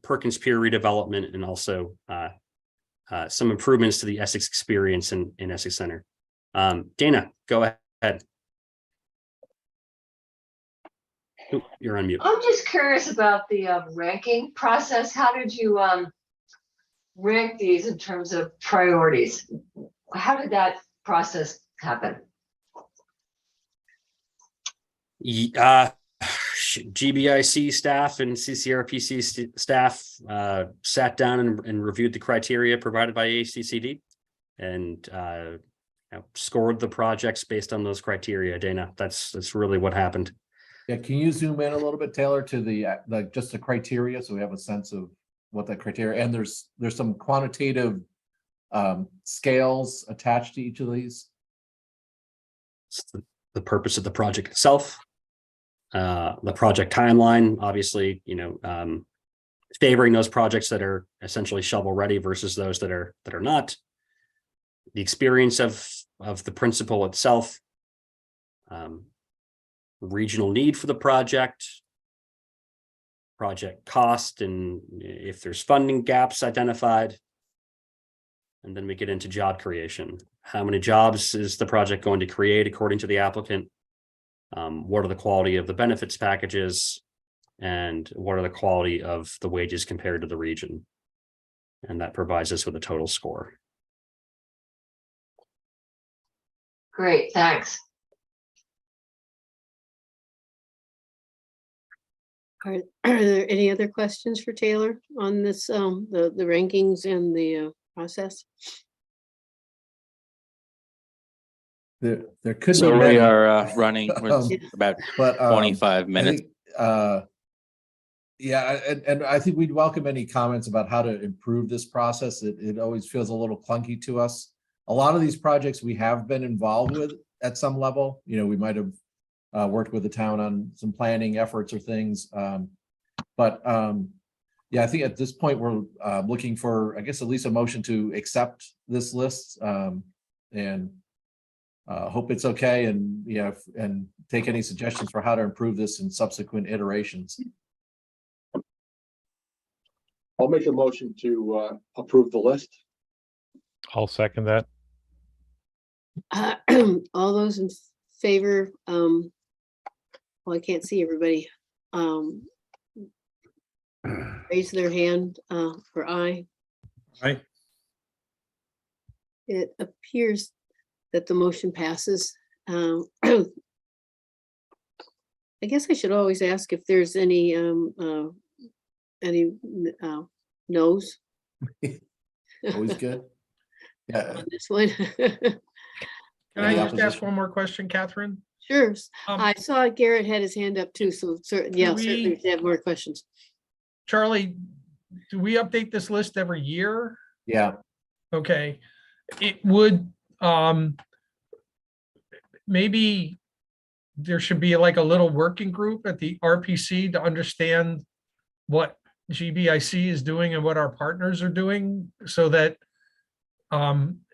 [SPEAKER 15] Perkins Pier redevelopment, and also some improvements to the Essex experience in Essex Center. Dana, go ahead. Ooh, you're on mute.
[SPEAKER 16] I'm just curious about the ranking process. How did you rank these in terms of priorities? How did that process happen?
[SPEAKER 15] GBIC staff and CCRPC staff sat down and reviewed the criteria provided by ACCD and scored the projects based on those criteria. Dana, that's really what happened.
[SPEAKER 17] Yeah, can you zoom in a little bit, Taylor, to the just the criteria so we have a sense of what that criteria, and there's some quantitative scales attached to each of these.
[SPEAKER 15] It's the purpose of the project itself, the project timeline, obviously, favoring those projects that are essentially shovel ready versus those that are not, the experience of the principal itself, regional need for the project cost, and if there's funding gaps identified. And then we get into job creation. How many jobs is the project going to create according to the applicant? What are the quality of the benefits packages? And what are the quality of the wages compared to the region? And that provides us with a total score.
[SPEAKER 16] Great, thanks.
[SPEAKER 1] Are there any other questions for Taylor on this, the rankings and the process?
[SPEAKER 17] There could
[SPEAKER 19] So
[SPEAKER 17] be
[SPEAKER 19] we
[SPEAKER 17] many.
[SPEAKER 19] are running with about
[SPEAKER 17] but
[SPEAKER 19] 25
[SPEAKER 17] I
[SPEAKER 19] minutes.
[SPEAKER 17] think, Yeah, and I think we'd welcome any comments about how to improve this process. It always feels a little clunky to us. A lot of these projects we have been involved with at some level. You know, we might have worked with the town on some planning efforts or things. Yeah, I think at this point we're looking for, I guess, at least a motion to accept this list and hope it's okay, and and take any suggestions for how to improve this in subsequent iterations.
[SPEAKER 4] I'll make a motion to approve the list.
[SPEAKER 19] I'll second that.
[SPEAKER 1] All those in favor, well, I can't see everybody. Raise their hand for aye.
[SPEAKER 2] Aye.
[SPEAKER 1] It appears that the motion passes. I guess I should always ask if there's any no's
[SPEAKER 17] Always good. Yeah.
[SPEAKER 1] on this one.
[SPEAKER 8] Can I
[SPEAKER 17] Any
[SPEAKER 8] just ask
[SPEAKER 17] opposition?
[SPEAKER 8] one more question, Catherine?
[SPEAKER 1] Sure.
[SPEAKER 8] Um,
[SPEAKER 1] I saw Garrett had his hand up too, so yeah, certainly
[SPEAKER 8] we-
[SPEAKER 1] if you have more questions.
[SPEAKER 8] Charlie, do we update this list every year?
[SPEAKER 17] Yeah.
[SPEAKER 8] Okay, it would, maybe there should be like a little working group at the RPC to understand what GBIC is doing and what our partners are doing, so that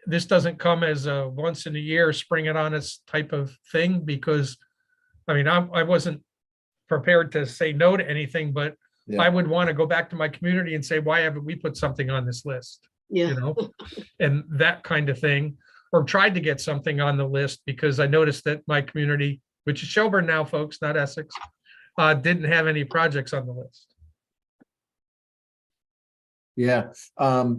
[SPEAKER 8] this doesn't come as a once in a year, spring it on us type of thing, because I mean, I wasn't prepared to say no to anything, but
[SPEAKER 17] Yeah.
[SPEAKER 8] I would want to go back to my community and say, why haven't we put something on this list?
[SPEAKER 1] Yeah.
[SPEAKER 8] You know, and that kind of thing, or tried to get something on the list, because I noticed that my community, which is Shelburne now, folks, not Essex, didn't have any projects on the list.
[SPEAKER 17] Yeah.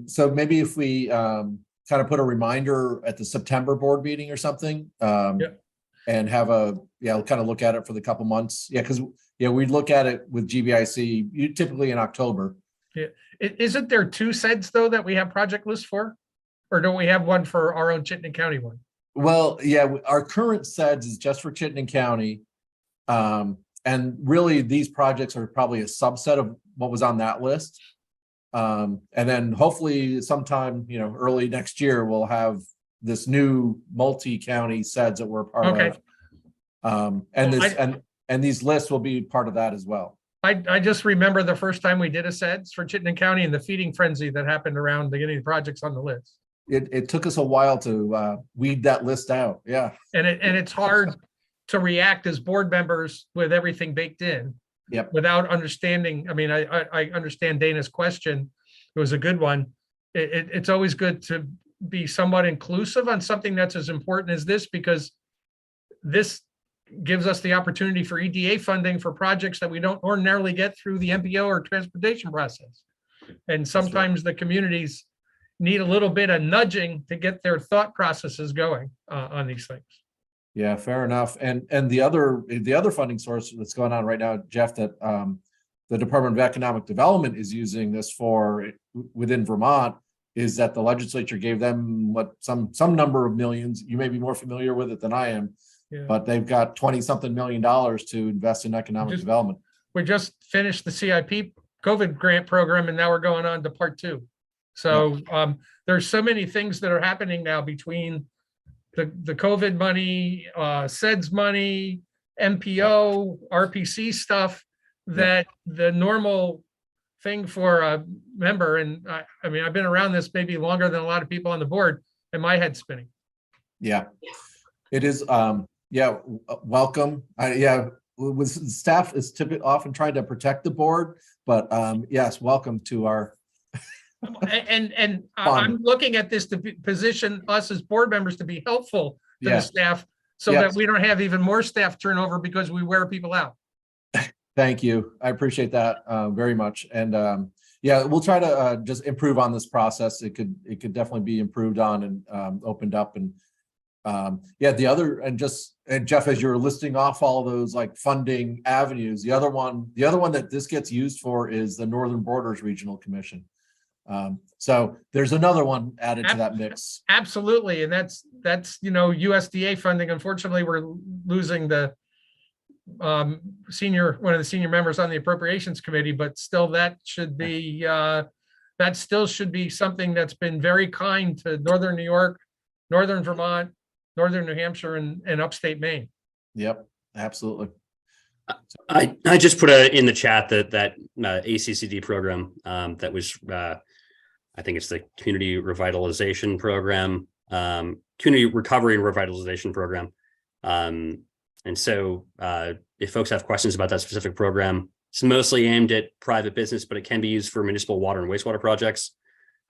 [SPEAKER 17] So maybe if we kind of put a reminder at the September board meeting or something, and have kind of look at it for the couple months. Yeah, because we look at it with GBIC, you typically in October.
[SPEAKER 8] Yeah, isn't there two sets though that we have project lists for, or don't we have one for our own Chittenden County one?
[SPEAKER 17] Well, yeah, our current SEDS is just for Chittenden County. And really these projects are probably a subset of what was on that list. And then hopefully sometime, early next year, we'll have this new multi-county SEDS that we're part of. And these lists will be part of that as well.
[SPEAKER 8] I just remember the first time we did a SEDS for Chittenden County and the feeding frenzy that happened around getting the projects on the list.
[SPEAKER 17] It took us a while to weed that list out. Yeah.
[SPEAKER 8] And it's hard to react as board members with everything baked in.
[SPEAKER 17] Yep.
[SPEAKER 8] Without understanding. I mean, I understand Dana's question. It was a good one. It's always good to be somewhat inclusive on something that's as important as this, because this gives us the opportunity for EDA funding for projects that we don't ordinarily get through the MPO or transportation process. And sometimes the communities need a little bit of nudging to get their thought processes going on these things.
[SPEAKER 17] Yeah, fair enough. And the other funding source that's going on right now, Jeff, that the Department of Economic Development is using this for within Vermont, is that the legislature gave them some number of millions. You may be more familiar with it than I am, but they've got $20-something million to invest in economic development.
[SPEAKER 8] We just finished the CIP COVID grant program, and now we're going on to part 2. So there's so many things that are happening now between the COVID money, SEDS money, MPO, RPC stuff, that the normal thing for a member, and I mean, I've been around this maybe longer than a lot of people on the board, and my head's spinning.
[SPEAKER 17] Yeah, it is. Welcome. With staff is typically often trying to protect the board, but yes, welcome to our.
[SPEAKER 8] And I'm looking at this to position us as board members to be helpful to the staff, so that we don't have even more staff turnover because we wear people out.
[SPEAKER 17] Thank you. I appreciate that very much. And we'll try to just improve on this process. It could definitely be improved on and opened up. And Jeff, as you're listing off all of those like funding avenues, the other one that this gets used for is the Northern Borders Regional Commission. So there's another one added to that mix.
[SPEAKER 8] Absolutely. And that's USDA funding. Unfortunately, we're losing the one of the senior members on the Appropriations Committee, but still that should be, that still should be something that's been very kind to Northern New York, Northern Vermont, Northern New Hampshire, and upstate Maine.
[SPEAKER 17] Yep, absolutely.
[SPEAKER 15] I just put in the chat that ACCD program that was I think it's the Community Revitalization Program, Community Recovery and Revitalization Program. And so if folks have questions about that specific program, it's mostly aimed at private business, but it can be used for municipal water and wastewater projects.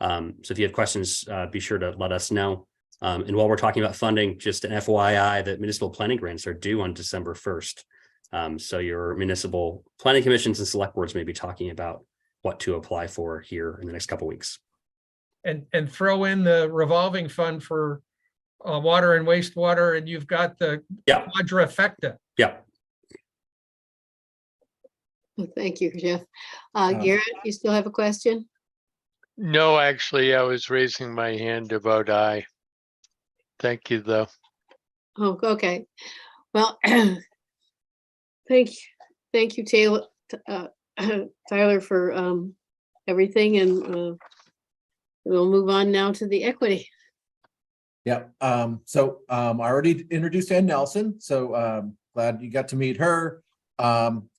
[SPEAKER 15] So if you have questions, be sure to let us know. And while we're talking about funding, just an FYI that municipal planning grants are due on December 1st. So your municipal planning commissions and select boards may be talking about what to apply for here in the next couple of weeks.
[SPEAKER 8] And throw in the revolving fund for water and wastewater, and you've got the quadrifecta.
[SPEAKER 15] Yeah.
[SPEAKER 1] Well, thank you, Jeff. Garrett, you still have a question?
[SPEAKER 9] No, actually, I was raising my hand to vote aye. Thank you, though.
[SPEAKER 1] Oh, okay. Well, thank you, Taylor, Tyler, for everything, and we'll move on now to the equity.
[SPEAKER 17] Yeah. So I already introduced Ann Nelson, so glad you got to meet her.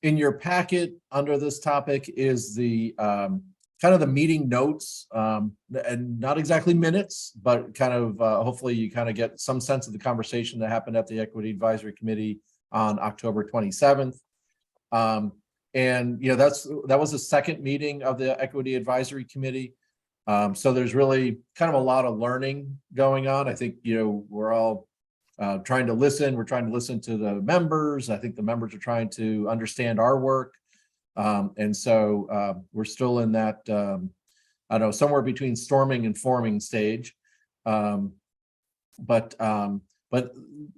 [SPEAKER 17] In your packet under this topic is the kind of the meeting notes, and not exactly minutes, but kind of hopefully you kind of get some sense of the conversation that happened at the Equity Advisory Committee on October 27th. And that was the second meeting of the Equity Advisory Committee. So there's really kind of a lot of learning going on. I think, we're all trying to listen. We're trying to listen to the members. I think the members are trying to understand our work. And so we're still in that, I don't know, somewhere between storming and forming stage. But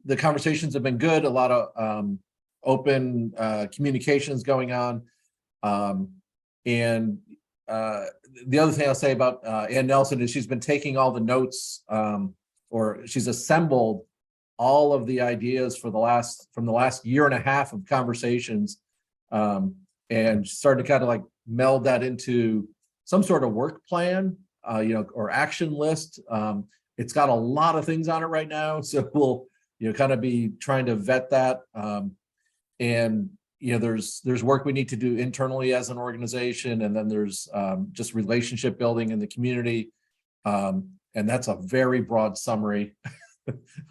[SPEAKER 17] the conversations have been good. A lot of open communications going on. And the other thing I'll say about Ann Nelson is she's been taking all the notes, or she's assembled all of the ideas from the last year and a half of conversations, and started to kind of like meld that into some sort of work plan, or action list. It's got a lot of things on it right now, so we'll kind of be trying to vet that. And there's work we need to do internally as an organization, and then there's just relationship building in the community, and that's a very broad summary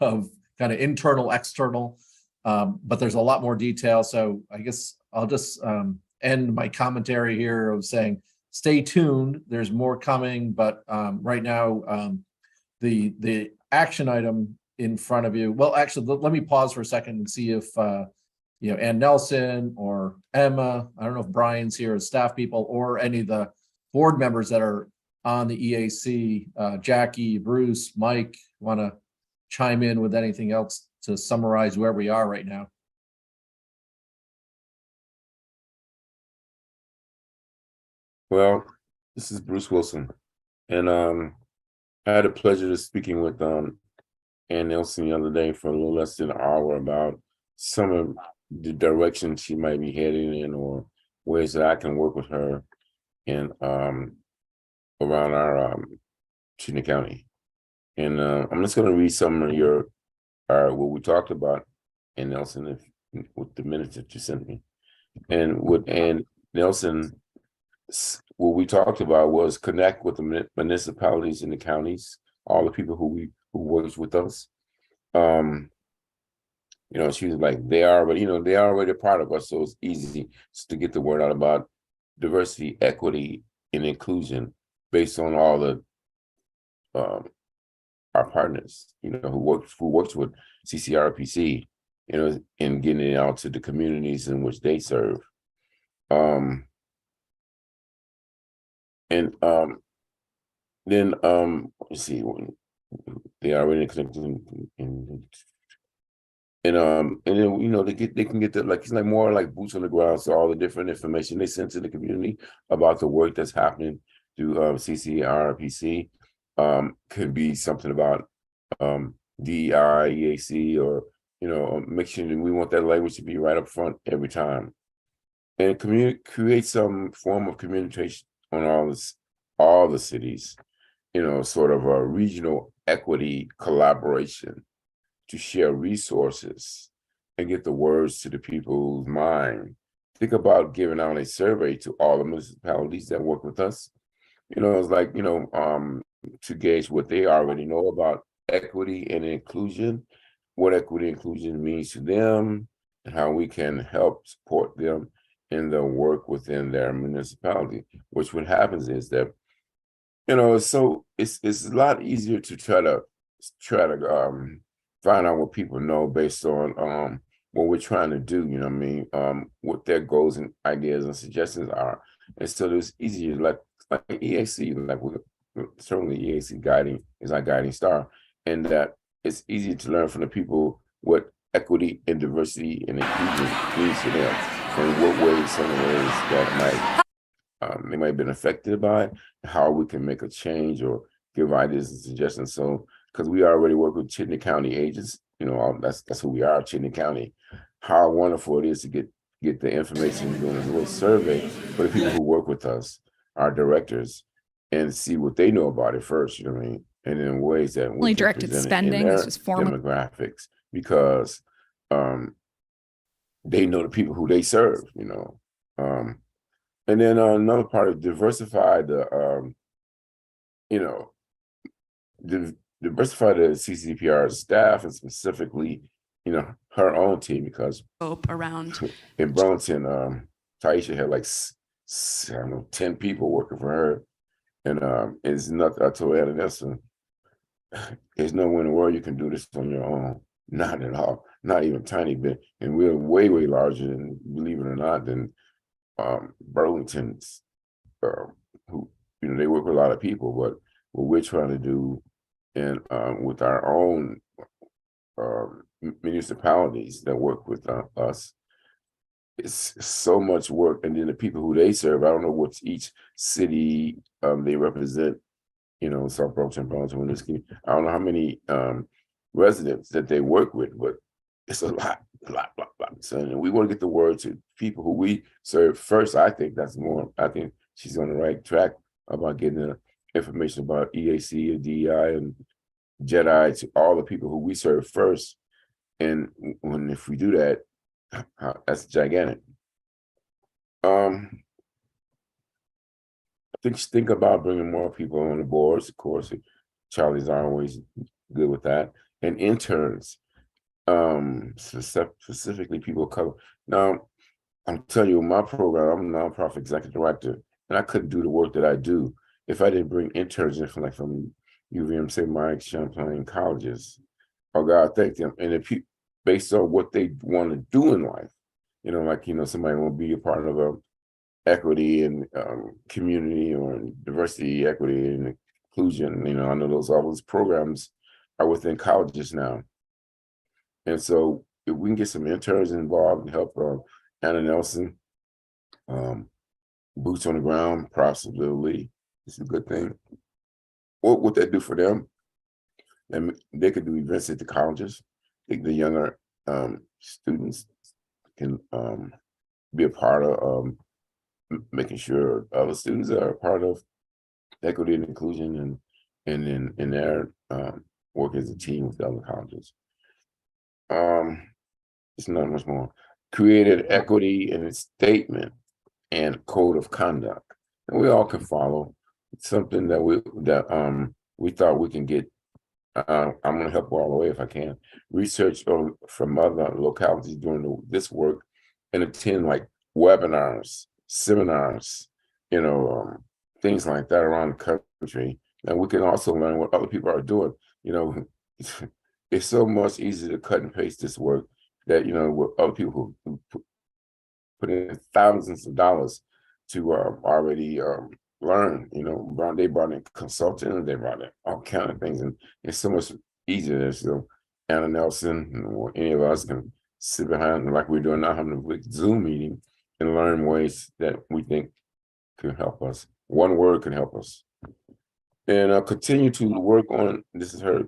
[SPEAKER 17] of kind of internal, external, but there's a lot more detail. So I guess I'll just end my commentary here of saying, stay tuned. There's more coming, but right now, the action item in front of you. Well, actually, let me pause for a second and see if Ann Nelson or Emma, I don't know if Brian's here as staff people, or any of the board members that are on the EAC, Jackie, Bruce, Mike, want to chime in with anything else to summarize where we are right now.
[SPEAKER 5] Well, this is Bruce Wilson, and I had a pleasure of speaking with Ann Nelson the other day for a little less than an hour about some of the direction she might be heading in, or ways that I can work with her in around our Chittenden County. And I'm just going to read some of what we talked about, Ann Nelson, with the minutes that you sent me. And with Ann Nelson, what we talked about was connect with the municipalities and the counties, all the people who works with us. She was like, they are already a part of us, so it's easy to get the word out about diversity, equity, and inclusion based on all the our partners, who works with CCRPC, in getting it out to the communities in which they serve. Then let's see, they already connected and then they can get it's like more like boots on the ground, so all the different information they send to the community about the work that's happening through CCRPC could be something about DEI, EAC, or make sure that we want that language to be right up front every time. And create some form of communication on all the cities, sort of a regional equity collaboration to share resources and get the words to the people's mind. Think about giving out a survey to all the municipalities that work with us. It's like, to gauge what they already know about equity and inclusion, what equity and inclusion means to them, and how we can help support them in the work within their municipality. Which what happens is that, so it's a lot easier to try to find out what people know based on what we're trying to do, what their goals and ideas and suggestions are. And so it's easier, like EAC, certainly EAC is our guiding star, and that it's easier to learn from the people what equity and diversity and inclusion means to them, and what ways, some of the ways that they might have been affected by it, how we can make a change or give ideas and suggestions. So, because we already work with Chittenden County agents, that's who we are, Chittenden County. How wonderful it is to get the information, doing a little survey for the people who work with us, our directors, and see what they know about it first, and in ways that we
[SPEAKER 20] Only
[SPEAKER 5] can
[SPEAKER 20] directed
[SPEAKER 5] present it
[SPEAKER 20] spending,
[SPEAKER 5] in
[SPEAKER 20] this
[SPEAKER 5] their
[SPEAKER 20] was formal.
[SPEAKER 5] demographics, because they know the people who they serve, and then another part of diversify diversify the CCPR staff, and specifically, her own team, because
[SPEAKER 20] around
[SPEAKER 5] in Burlington, Taisha had like 10 people working for her, and it's not. I told Anna Nelson, there's no way in the world you can do this on your own, not at all, not even a tiny bit. And we're way larger than, believe it or not, than Burlington's, who they work with a lot of people, but what we're trying to do, and with our own municipalities that work with us, it's so much work. And then the people who they serve, I don't know what each city they represent, South Burlington, Winooski. I don't know how many residents that they work with, but it's a lot. So, and we want to get the word to people who we serve first. I think she's on the right track about getting the information about EAC and DEI and JEDI to all the people who we serve first. And if we do that, that's gigantic. Think about bringing more people on the boards. Of course, Charlie's always good with that. And interns, specifically people of color. Now, I'm telling you, my program, I'm a nonprofit executive director, and I couldn't do the work that I do if I didn't bring interns in from UVM, St. Mike's, Champlain colleges. Oh God, thank them. And if based on what they want to do in life, somebody will be a part of a equity and community or diversity, equity and inclusion. I know all those programs are within colleges now. And so if we can get some interns involved and help Anna Nelson, boots on the ground, possibly, it's a good thing. What would that do for them? And they could do events at the colleges. I think the younger students can be a part of making sure other students are a part of equity and inclusion, and in their work as a team with the other colleges. It's not much more. Created equity in its statement and code of conduct, and we all can follow. It's something that we thought we can get. I'm going to help all the way if I can. Research from other localities doing this work, and attend like webinars, seminars, things like that around the country. And we can also learn what other people are doing. It's so much easier to cut and paste this work that, with other people who put in thousands of dollars to already learn, they brought in consultants, they brought in all kind of things, and it's so much easier. So Anna Nelson or any of us can sit behind, like we're doing now, having a big Zoom meeting, and learn ways that we think can help us. One word can help us. And continue to work on,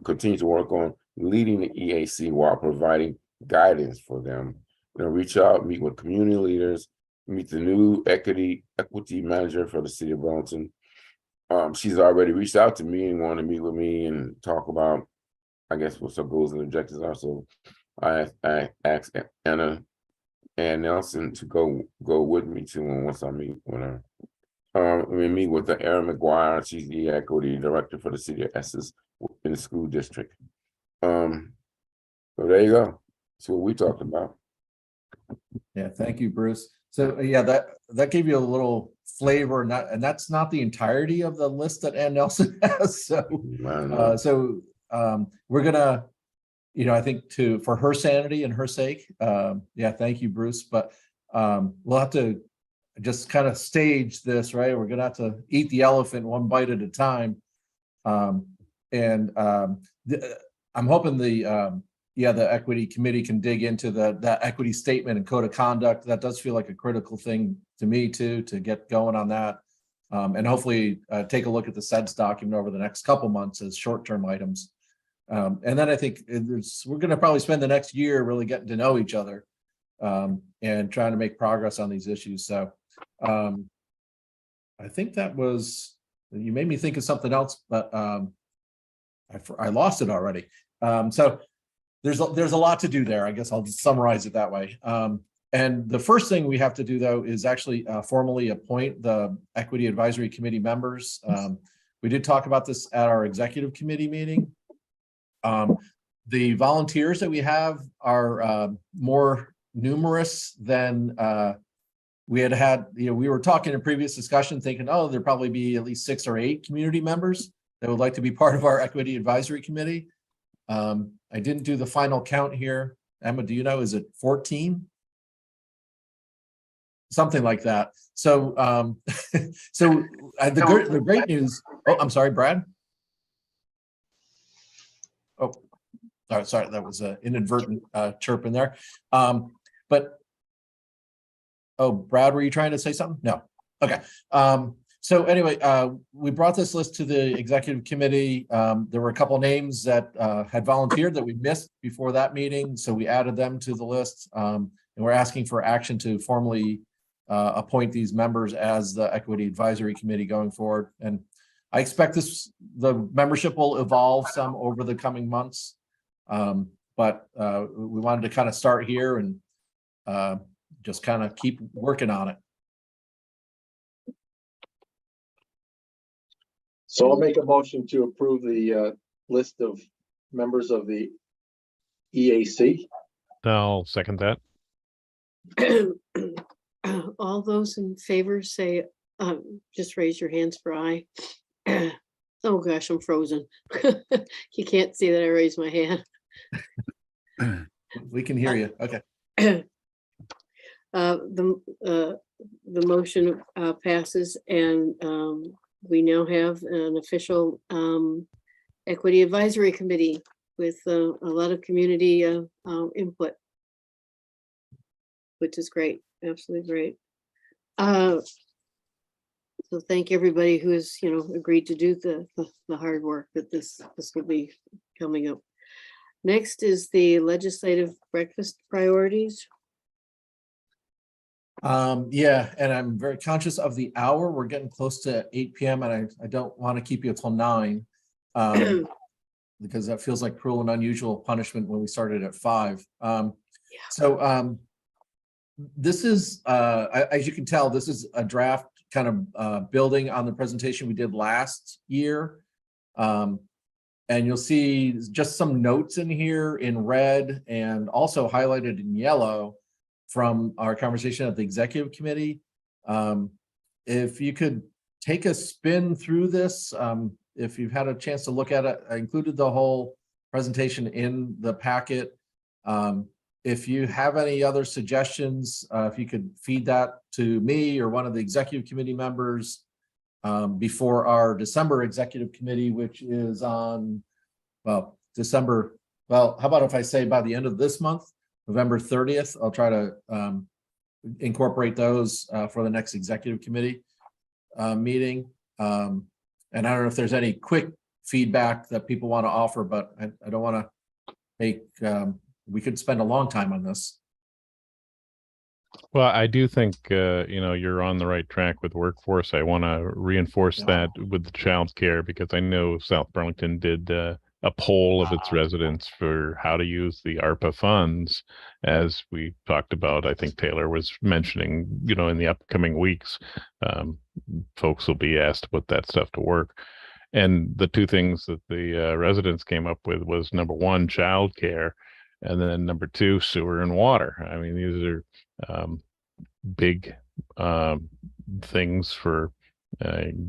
[SPEAKER 5] continue to work on leading the EAC while providing guidance for them. Reach out, meet with community leaders, meet the new equity manager for the city of Burlington. She's already reached out to me and wanted to meet with me and talk about, I guess, what her goals and objectives are. So I asked Ann Nelson to go with me to once I meet with her. We meet with the Erin McGuire. She's the equity director for the city of Essex in the school district. So there you go. That's what we talked about.
[SPEAKER 17] Yeah, thank you, Bruce. So yeah, that gave you a little flavor, and that's not the entirety of the list that Ann Nelson has. So we're gonna, I think for her sanity and her sake, yeah, thank you, Bruce. But we'll have to just kind of stage this, right? We're gonna have to eat the elephant one bite at a time. I'm hoping the equity committee can dig into that equity statement and code of conduct. That does feel like a critical thing to me too, to get going on that. And hopefully take a look at the SEDS document over the next couple months as short-term items. And then I think we're going to probably spend the next year really getting to know each other and trying to make progress on these issues. So I think that was, you made me think of something else, but I lost it already. So there's a lot to do there. I guess I'll just summarize it that way. And the first thing we have to do, though, is actually formally appoint the Equity Advisory Committee members. We did talk about this at our executive committee meeting. The volunteers that we have are more numerous than we had. We were talking in previous discussion thinking, oh, there'd probably be at least 6 or 8 community members that would like to be part of our Equity Advisory Committee. I didn't do the final count here. Emma, do you know, is it 14? Something like that. So, the great news. Oh, I'm sorry, Brad. Oh, sorry, that was an inadvertent chirp in there. But oh, Brad, were you trying to say something? No. Okay. So anyway, we brought this list to the executive committee. There were a couple names that had volunteered that we missed before that meeting, so we added them to the list. And we're asking for action to formally appoint these members as the Equity Advisory Committee going forward. And I expect the membership will evolve some over the coming months. But we wanted to kind of start here and just kind of keep working on it.
[SPEAKER 4] So I'll make a motion to approve the list of members of the EAC.
[SPEAKER 19] I'll second that.
[SPEAKER 1] All those in favor say, just raise your hands for aye. Oh gosh, I'm frozen. You can't see that I raised my hand.
[SPEAKER 17] We can hear you. Okay.
[SPEAKER 1] The motion passes, and we now have an official Equity Advisory Committee with a lot of community input, which is great, absolutely great. So thank everybody who has, agreed to do the hard work that this will be coming up. Next is the legislative breakfast priorities.
[SPEAKER 17] Yeah, and I'm very conscious of the hour. We're getting close to 8 p.m. and I don't want to keep you until 9 because that feels like cruel and unusual punishment when we started at 5. So this is, as you can tell, this is a draft kind of building on the presentation we did last year. And you'll see just some notes in here in red and also highlighted in yellow from our conversation at the executive committee. If you could take a spin through this, if you've had a chance to look at it, I included the whole presentation in the packet. If you have any other suggestions, if you could feed that to me or one of the executive committee members before our December executive committee, which is on, December, how about if I say by the end of this month, November 30th, I'll try to incorporate those for the next executive committee meeting. And I don't know if there's any quick feedback that people want to offer, but I don't want to make we could spend a long time on this.
[SPEAKER 19] Well, I do think, you're on the right track with workforce. I want to reinforce that with the child care, because I know South Burlington did a poll of its residents for how to use the ARPA funds, as we talked about. I think Taylor was mentioning, in the upcoming weeks, folks will be asked to put that stuff to work. And the two things that the residents came up with was, number one, child care, and then number two, sewer and water. I mean, these are big things for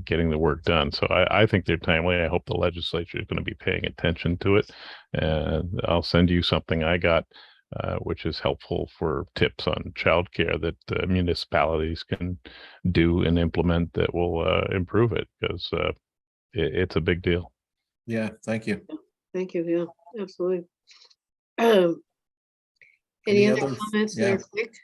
[SPEAKER 19] getting the work done. So I think they're timely. I hope the legislature is going to be paying attention to it. And I'll send you something I got, which is helpful for tips on childcare that municipalities can do and implement that will improve it, because it's a big deal.
[SPEAKER 17] Yeah, thank you.
[SPEAKER 1] Thank you. Yeah, absolutely. Any other comments that are quick?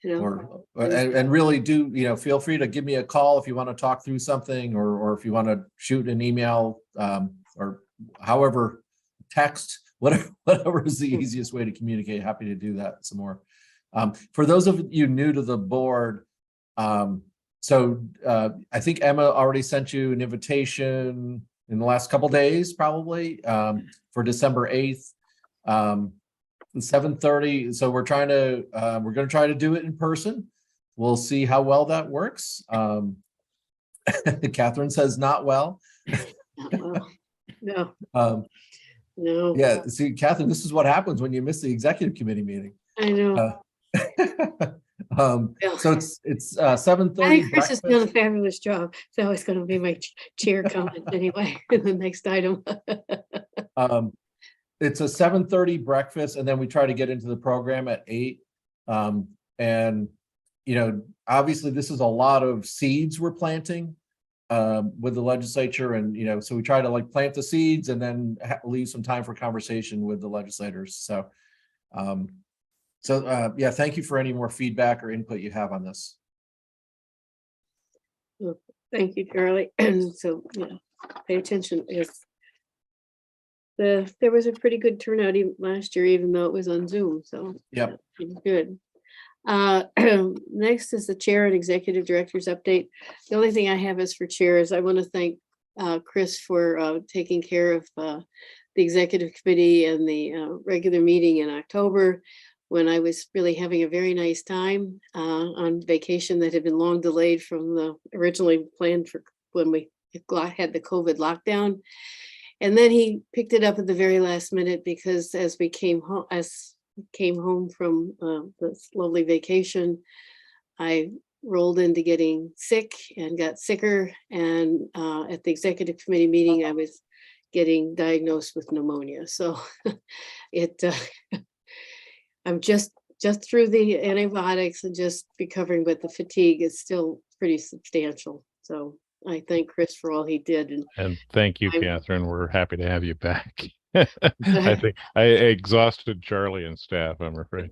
[SPEAKER 17] And really do, feel free to give me a call if you want to talk through something, or if you want to shoot an email, or however, text, whatever is the easiest way to communicate. Happy to do that some more. For those of you new to the board, so I think Emma already sent you an invitation in the last couple days, probably, for December 8th. 7:30. So we're going to try to do it in person. We'll see how well that works. Catherine says not well.
[SPEAKER 1] Not well. No.
[SPEAKER 17] No. Yeah. See, Catherine, this is what happens when you miss the executive committee meeting.
[SPEAKER 1] I know.
[SPEAKER 17] So it's 7:30.
[SPEAKER 1] I think Chris has done a fabulous job. That was going to be my chair comment anyway in the next item.
[SPEAKER 17] It's a 7:30 breakfast, and then we try to get into the program at 8. And obviously this is a lot of seeds we're planting with the legislature, and so we try to plant the seeds and then leave some time for conversation with the legislators. So yeah, thank you for any more feedback or input you have on this.
[SPEAKER 1] Well, thank you, Charlie. And so pay attention. There was a pretty good turnout even last year, even though it was on Zoom. So
[SPEAKER 17] yeah,
[SPEAKER 1] it was good. Next is the chair and executive director's update. The only thing I have is for chairs. I want to thank Chris for taking care of the executive committee and the regular meeting in October, when I was really having a very nice time on vacation that had been long delayed from the originally planned for when we had the COVID lockdown. And then he picked it up at the very last minute, because as we came home from this lovely vacation, I rolled into getting sick and got sicker. And at the executive committee meeting, I was getting diagnosed with pneumonia. So I'm just through the antibiotics and just recovering, but the fatigue is still pretty substantial. So I thank Chris for all he did.
[SPEAKER 19] And thank you, Catherine. We're happy to have you back. I think I exhausted Charlie and staff, I'm afraid.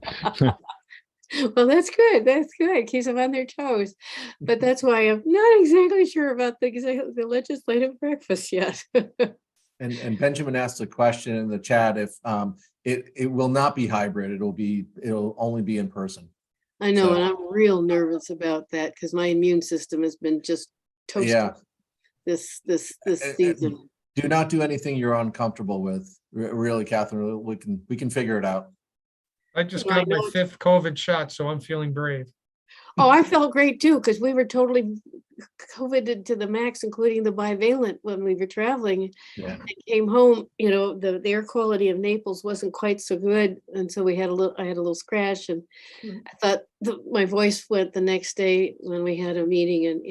[SPEAKER 1] Well, that's good. That's good. Keeps them on their toes. But that's why I'm not exactly sure about the legislative breakfast yet.
[SPEAKER 17] And Benjamin asked a question in the chat if it will not be hybrid. It'll only be in person.
[SPEAKER 1] I know, and I'm real nervous about that, because my immune system has been just toasted this season.
[SPEAKER 17] Do not do anything you're uncomfortable with. Really, Catherine, we can figure it out.
[SPEAKER 8] I just got my 5th COVID shot, so I'm feeling brave.
[SPEAKER 1] Oh, I felt great too, because we were totally COVIDed to the max, including the bivalent when we were traveling.
[SPEAKER 17] Yeah.
[SPEAKER 1] I came home, the air quality of Naples wasn't quite so good, and so I had a little scratch, and I thought my voice went the next day when we had a meeting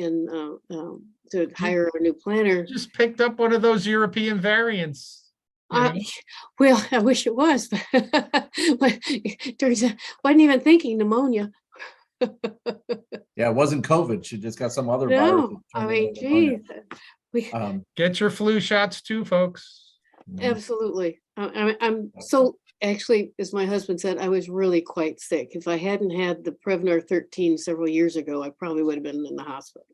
[SPEAKER 1] to hire a new planner.
[SPEAKER 8] Just picked up one of those European variants.
[SPEAKER 1] Well, I wish it was, but turns out, wasn't even thinking pneumonia.
[SPEAKER 17] Yeah, it wasn't COVID. She just got some other virus.
[SPEAKER 1] No, I mean, geez.
[SPEAKER 8] Get your flu shots too, folks.
[SPEAKER 1] Absolutely. I'm so, actually, as my husband said, I was really quite sick. If I hadn't had the Prevnar 13 several years ago, I probably would have been in the hospital.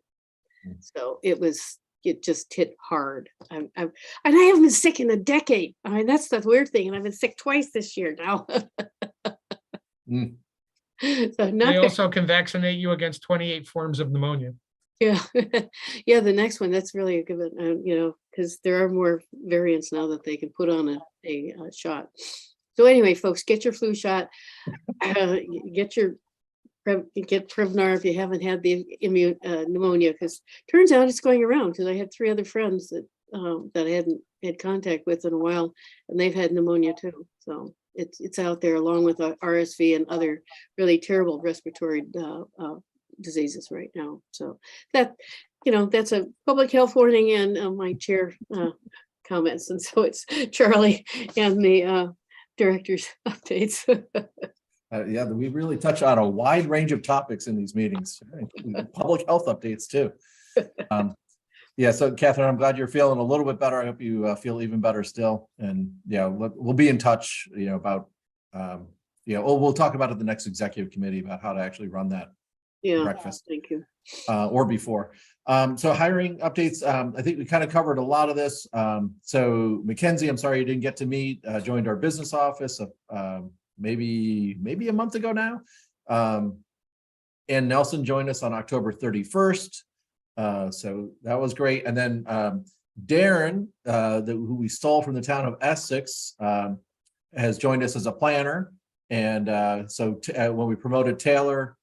[SPEAKER 1] So it was get just hit hard. And I haven't been sick in a decade. I mean, that's the weird thing. And I've been sick twice this year now. So
[SPEAKER 8] They also can vaccinate you against 28 forms of pneumonia.
[SPEAKER 1] yeah, yeah. The next one, that's really a good one, you know, because there are more variants now that they can put on a shot. So anyway, folks, get your flu shot. Get Prevnar if you haven't had the pneumonia, because turns out it's going around. Because I had 3 other friends that that I hadn't had contact with in a while, and they've had pneumonia too. So it's out there along with RSV and other really terrible respiratory diseases right now. So that, you know, that's a public health warning and my chair comments. And so it's Charlie and the director's updates.
[SPEAKER 17] Yeah, we really touch on a wide range of topics in these meetings, including public health updates too. Yeah, so Catherine, I'm glad you're feeling a little bit better. I hope you feel even better still. And yeah, we'll be in touch, you know, about, we'll talk about it at the next executive committee about how to actually run that breakfast.
[SPEAKER 1] Thank you.
[SPEAKER 17] Or before. So hiring updates, I think we kind of covered a lot of this. So Mackenzie, I'm sorry you didn't get to meet, joined our business office maybe a month ago now. And Nelson joined us on October 31st. So that was great. And then Darren, who we stole from the town of Essex, has joined us as a planner. And when we promoted Taylor,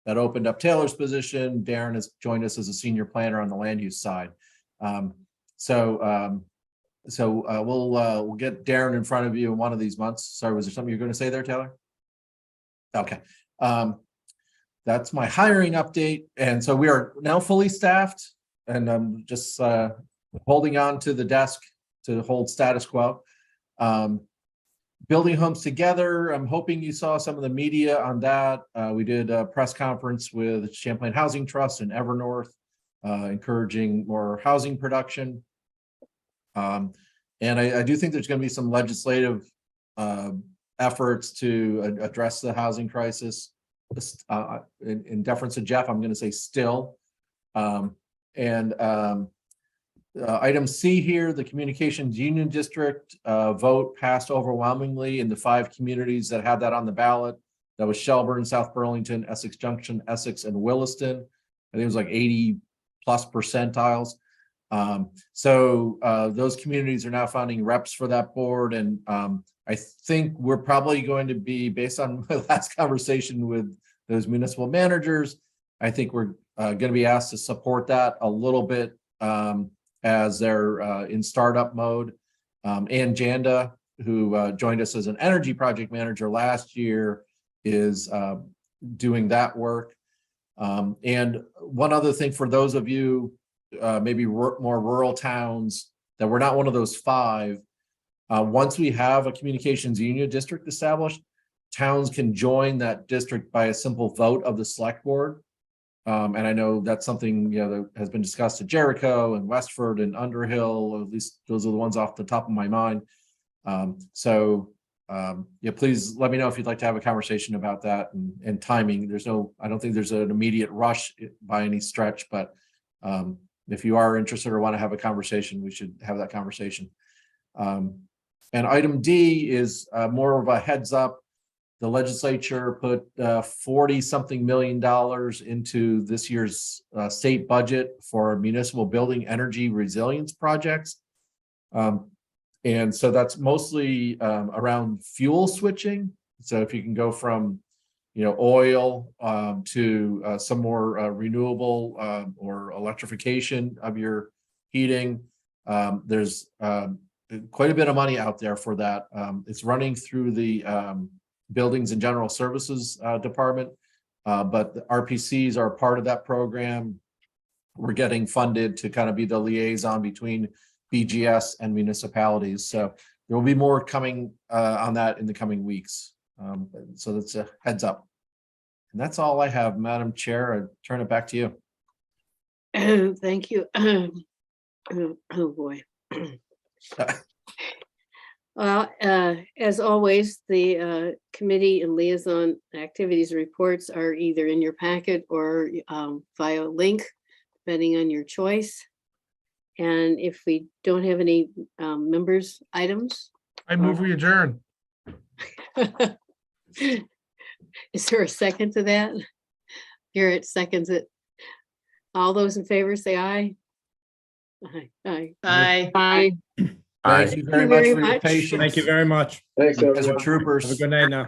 [SPEAKER 17] that opened up Taylor's position. Darren has joined us as a senior planner on the land use side. We'll get Darren in front of you in one of these months. Sorry, was there something you're going to say there, Taylor? Okay. That's my hiring update. And so we are now fully staffed, and I'm just holding on to the desk to hold status quo. Building homes together. I'm hoping you saw some of the media on that. We did a press conference with Champlain Housing Trust and Evernorth, encouraging more housing production. And I do think there's going to be some legislative efforts to address the housing crisis. In deference to Jeff, I'm going to say still. Item C here, the Communications Union District vote passed overwhelmingly in the 5 communities that had that on the ballot. That was Shelburne, South Burlington, Essex Junction, Essex, and Williston. I think it was like 80+ percentiles. Those communities are now finding reps for that board. And I think we're probably going to be, based on my last conversation with those municipal managers, I think we're going to be asked to support that a little bit as they're in startup mode. Ann Janda, who joined us as an energy project manager last year, is doing that work. And one other thing for those of you, maybe more rural towns that we're not one of those 5, once we have a communications union district established, towns can join that district by a simple vote of the select board. And I know that's something, that has been discussed at Jericho and Westford and Underhill. At least those are the ones off the top of my mind. Please let me know if you'd like to have a conversation about that and timing. I don't think there's an immediate rush by any stretch, but if you are interested or want to have a conversation, we should have that conversation. And item D is more of a heads up. The legislature put $40-something million into this year's state budget for municipal building energy resilience projects. And so that's mostly around fuel switching. So if you can go from, oil to some more renewable or electrification of your heating, there's quite a bit of money out there for that. It's running through the Buildings and General Services Department, but the RPCs are part of that program. We're getting funded to kind of be the liaison between BGS and municipalities. So there will be more coming on that in the coming weeks. So that's a heads up. And that's all I have, Madam Chair. I turn it back to you.
[SPEAKER 1] Thank you. Oh boy. Well, as always, the committee and liaison activities reports are either in your packet or via link, depending on your choice. And if we don't have any members items,
[SPEAKER 8] I move we adjourn.
[SPEAKER 1] is there a second to that? Garrett seconds it. All those in favor say aye. Aye, aye.
[SPEAKER 10] Aye.
[SPEAKER 1] Aye.
[SPEAKER 17] Thank you very much for your patience.
[SPEAKER 20] Thank you very much.
[SPEAKER 4] Thanks,
[SPEAKER 17] You guys are
[SPEAKER 4] everyone.
[SPEAKER 17] troopers.
[SPEAKER 20] Have a good night now.